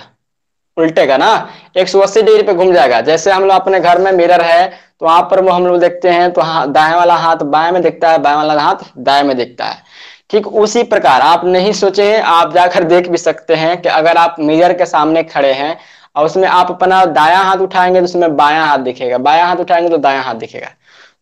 उल्टेगा ना, 180 डिग्री पे घूम जाएगा। जैसे हम लोग अपने घर में मिरर है तो वहां पर वो हम लोग देखते हैं तो दाएं वाला हाथ बाएं में दिखता है, बाएं वाला हाथ दाएं में दिखता है। ठीक उसी प्रकार आप नहीं सोचे हैं, आप जाकर देख भी सकते हैं कि अगर आप मिरर के सामने खड़े हैं और उसमें आप अपना दायां हाथ उठाएंगे तो उसमें बायां हाथ दिखेगा, बायां हाथ उठाएंगे तो दायां हाथ दिखेगा,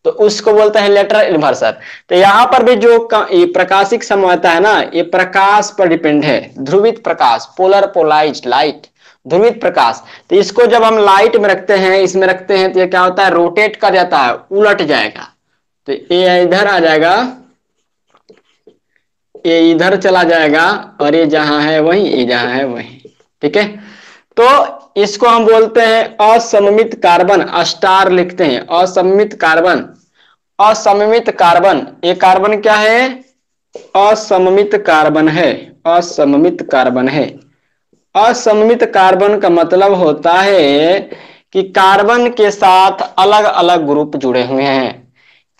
तो उसको बोलते हैं लेटरल इन्वर्सर। तो यहाँ पर भी जो ये प्रकाशिक समवायता है ना, ये प्रकाश पर डिपेंड है, ध्रुवित प्रकाश, पोलर पोलाइज्ड लाइट, ध्रुवित प्रकाश। तो इसको जब हम लाइट में रखते हैं, इसमें रखते हैं तो ये क्या होता है, रोटेट कर जाता है, उलट जाएगा। तो ये इधर आ जाएगा, ये इधर चला जाएगा और ये जहां है वहीं, ये जहां है वहीं। ठीक है, तो इसको हम बोलते हैं असममित कार्बन, स्टार लिखते हैं, असममित कार्बन। असममित कार्बन, ये कार्बन क्या है, असममित कार्बन है, असममित कार्बन है। असममित कार्बन का मतलब होता है कि कार्बन के साथ अलग अलग ग्रुप जुड़े हुए हैं।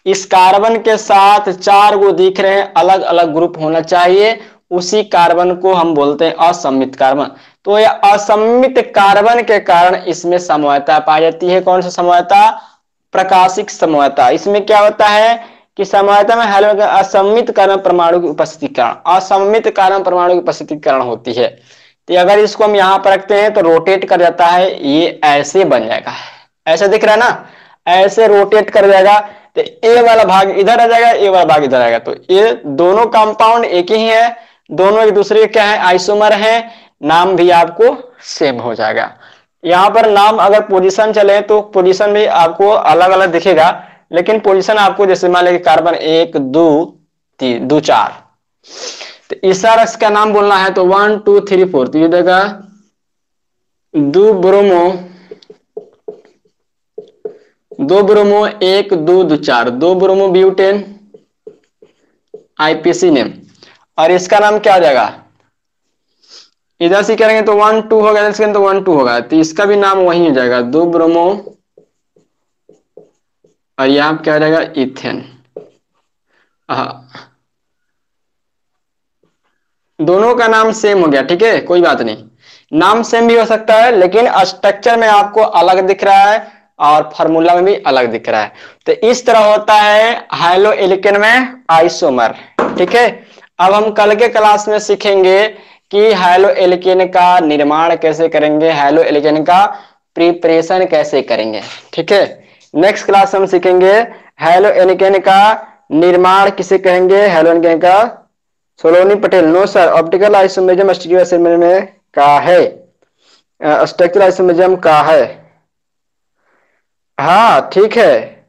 इस कार्बन के साथ 4 गो दिख रहे हैं, अलग अलग ग्रुप होना चाहिए, उसी कार्बन को हम बोलते हैं असममित कार्बन। तो यह असममित कार्बन के कारण इसमें समवायता पाई जाती है। कौन सा समवायता? प्रकाशिक समवायता। इसमें क्या होता है कि समवायता में हाइड्रोजन असममित कार्बन परमाणु की उपस्थिति के कारण, असममित कार्बन परमाणु की उपस्थिति के कारण होती है। तो अगर इसको हम यहाँ पर रखते हैं तो रोटेट कर जाता है, ये ऐसे बन जाएगा, ऐसे दिख रहा है ना, ऐसे रोटेट कर जाएगा। तो ए वाला भाग इधर आ जाएगा, ए वाला भाग इधर आएगा। तो ये दोनों कंपाउंड एक ही है, दोनों एक दूसरे के क्या है, आइसोमर है, नाम भी आपको सेम हो जाएगा। यहाँ पर नाम अगर पोजीशन चले तो पोजीशन भी आपको अलग अलग दिखेगा, लेकिन पोजीशन आपको जैसे मान लीजिए कार्बन 1 2 3 2 4, तो इस रस का नाम बोलना है तो 1 2 3 4, तो ये देगा 2 bromo 2 bromo 1 2 2 4, 2 bromo butane, IPC name. और इसका नाम क्या हो जाएगा, इधर से करेंगे तो 1 2 होगा, इधर से तो 1 2 होगा, तो इसका भी नाम वही हो जाएगा 2 ब्रोमो, और यहाँ क्या हो जाएगा, इथेन। दोनों का नाम सेम हो गया। ठीक है, कोई बात नहीं, नाम सेम भी हो सकता है लेकिन स्ट्रक्चर में आपको अलग दिख रहा है और फार्मूला में भी अलग दिख रहा है। तो इस तरह होता है हाइलो एल्केन में आइसोमर। ठीक है, अब हम कल के क्लास में सीखेंगे कि हैलो एल्केन का निर्माण कैसे करेंगे, हैलो एल्केन का प्रिपरेशन कैसे करेंगे। ठीक है, नेक्स्ट क्लास हम सीखेंगे हैलो एल्केन का निर्माण किसे कहेंगे, हैलो एल्केन का। Soloni Patel, no sir, optical isomerism stereo isomerism का है, स्ट्रक्चरल आइसोमेरिज्म का है। हाँ ठीक है,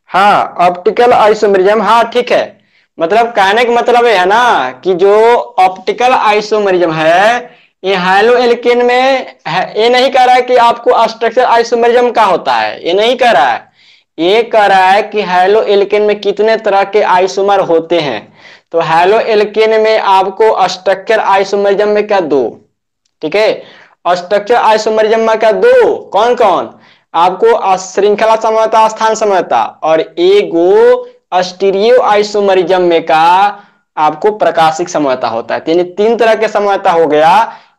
हाँ ऑप्टिकल आइसोमेरिज्म, हाँ ठीक है। मतलब कहने का मतलब है ना कि जो ऑप्टिकल आइसोमेरिज्म है ये हैलो एल्केन में है। ये नहीं कह रहा है कि आपको स्ट्रक्चर आइसोमेरिज्म का होता है, ये नहीं कह रहा है। ये कह रहा है कि हैलो एल्केन में कितने तरह के आइसोमर होते हैं। तो हैलो एल्केन में आपको स्ट्रक्चर आइसोमेरिज्म में क्या दो, ठीक है, स्ट्रक्चर आइसोमेरिज्म में क्या दो, कौन कौन, आपको श्रृंखला समता, स्थान समता, और एगो स्टीरियो आइसोमेरिज्म में का आपको प्रकाशिक समता होता है। यानी तीन तरह के समता हो गया।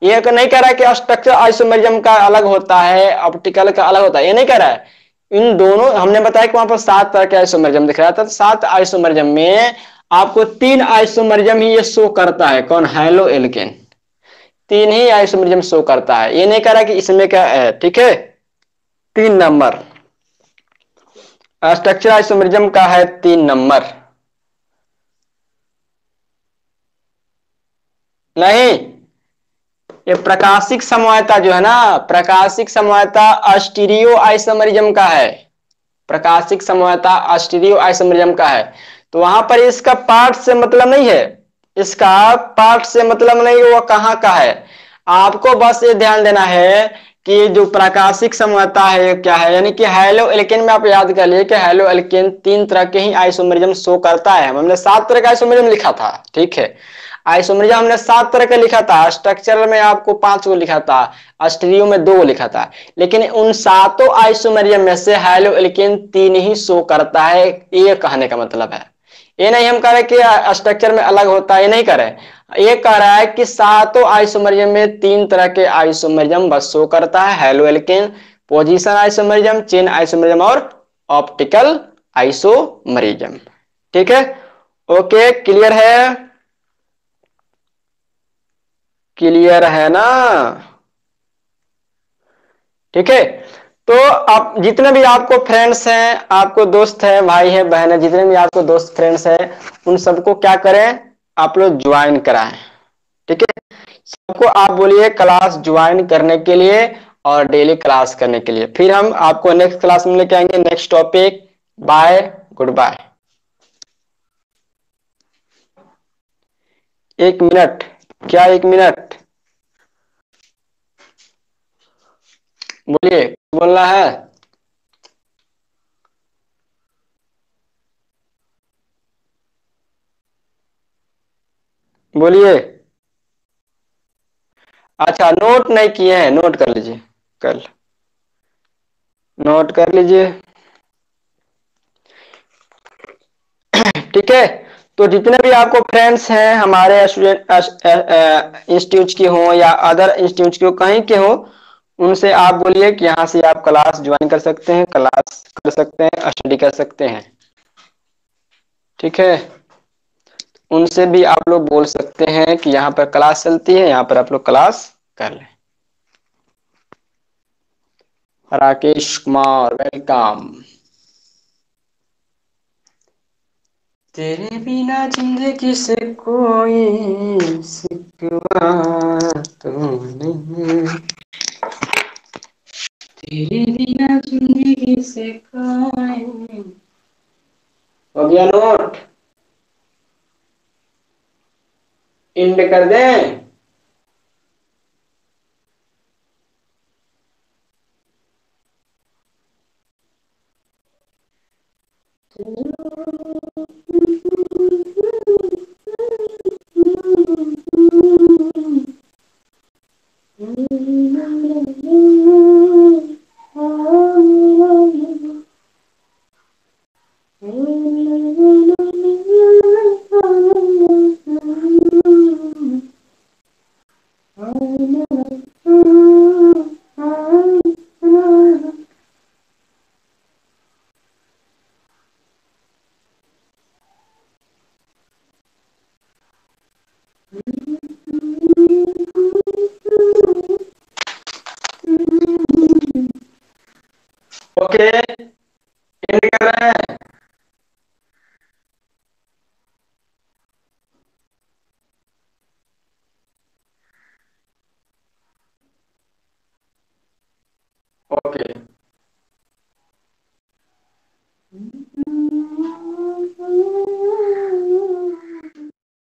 ये नहीं कह रहा है कि स्ट्रक्चर आइसोमेरिज्म का अलग होता है, ऑप्टिकल का अलग होता है, ये नहीं कह रहा है। इन दोनों, हमने बताया कि वहां पर 7 तरह के आइसोमेरिज्म दिख रहा था, तो 7 आइसोमेरिज्म में आपको 3 आइसोमेरिज्म ही ये शो करता है, कौन, हैलो एल्केन। 3 ही आइसोमेरिज्म शो करता है, ये नहीं कह रहा कि इसमें क्या है। ठीक है, 3 नंबर स्ट्रक्चर आइसोमेरिज्म का है, 3 नंबर। नहीं, ये प्रकाशिक समवायता जो है ना, प्रकाशिक समवायता स्टीरियो आइसोमेरिज्म का है, प्रकाशिक समवायता स्टीरियो आइसोमेरिज्म का है। तो वहां पर इसका पार्ट से मतलब नहीं है, इसका पार्ट से मतलब नहीं है वो कहाँ का है। आपको बस ये ध्यान देना है कि जो प्रकाशिक समवायता है क्या है, यानी कि हैलो एल्केन में आप याद कर लिए कि हैलो एल्केन 3 तरह के ही आइसोमेरिज्म शो करता है। हमने 7 तरह का आइसोमेरिज्म लिखा था, ठीक है, आइसोमेरिज्म हमने 7 तरह का लिखा था, स्ट्रक्चरल में आपको 5 गो लिखा था, स्टीरियो में 2 गो लिखा था। लेकिन उन 7 आइसोमेरिज्म में से हैलो एल्केन 3 ही शो करता है, ये कहने का मतलब है। ये नहीं हम कह रहे कि स्ट्रक्चर में अलग होता है, ये नहीं कह रहे। ये कह रहा है कि 7 आइसोमेरिज्म में 3 तरह के आइसोमेरिज्म बस शो करता है, haloalkane, position isomerism, chain isomerism और ऑप्टिकल आइसोमेरिज्म। ठीक है, ओके, क्लियर है, क्लियर है ना। ठीक है, तो आप जितने भी आपको फ्रेंड्स हैं, आपको दोस्त हैं, भाई हैं, बहन है, जितने भी आपको दोस्त फ्रेंड्स हैं, उन सबको क्या करें, आप लोग ज्वाइन कराएं। ठीक है, सबको आप बोलिए क्लास ज्वाइन करने के लिए और डेली क्लास करने के लिए। फिर हम आपको नेक्स्ट क्लास में लेके आएंगे next topic. Bye, good bye. 1 minute, क्या 1 मिनट, बोलिए, बोलना है, बोलिए। अच्छा, नोट नहीं किए हैं, नोट कर लीजिए, कल नोट कर लीजिए। ठीक है, तो जितने भी आपको फ्रेंड्स हैं हमारे स्टूडेंट इंस्टीट्यूट के हों या अदर इंस्टीट्यूट के हो, कहीं के हो, उनसे आप बोलिए कि यहाँ से आप क्लास ज्वाइन कर सकते हैं, क्लास कर सकते हैं, स्टडी कर सकते हैं। ठीक है, उनसे भी आप लोग बोल सकते हैं कि यहाँ पर क्लास चलती है, यहाँ पर आप लोग क्लास कर लें। राकेश कुमार, वेलकम। तेरे बिना जिंदगी से कोई सिकवा तो नहीं, तेरे बिना जिंदगी से कोई। हो गया नोट, एंड कर दें। ओके, एंड कर रहे हैं। ओके।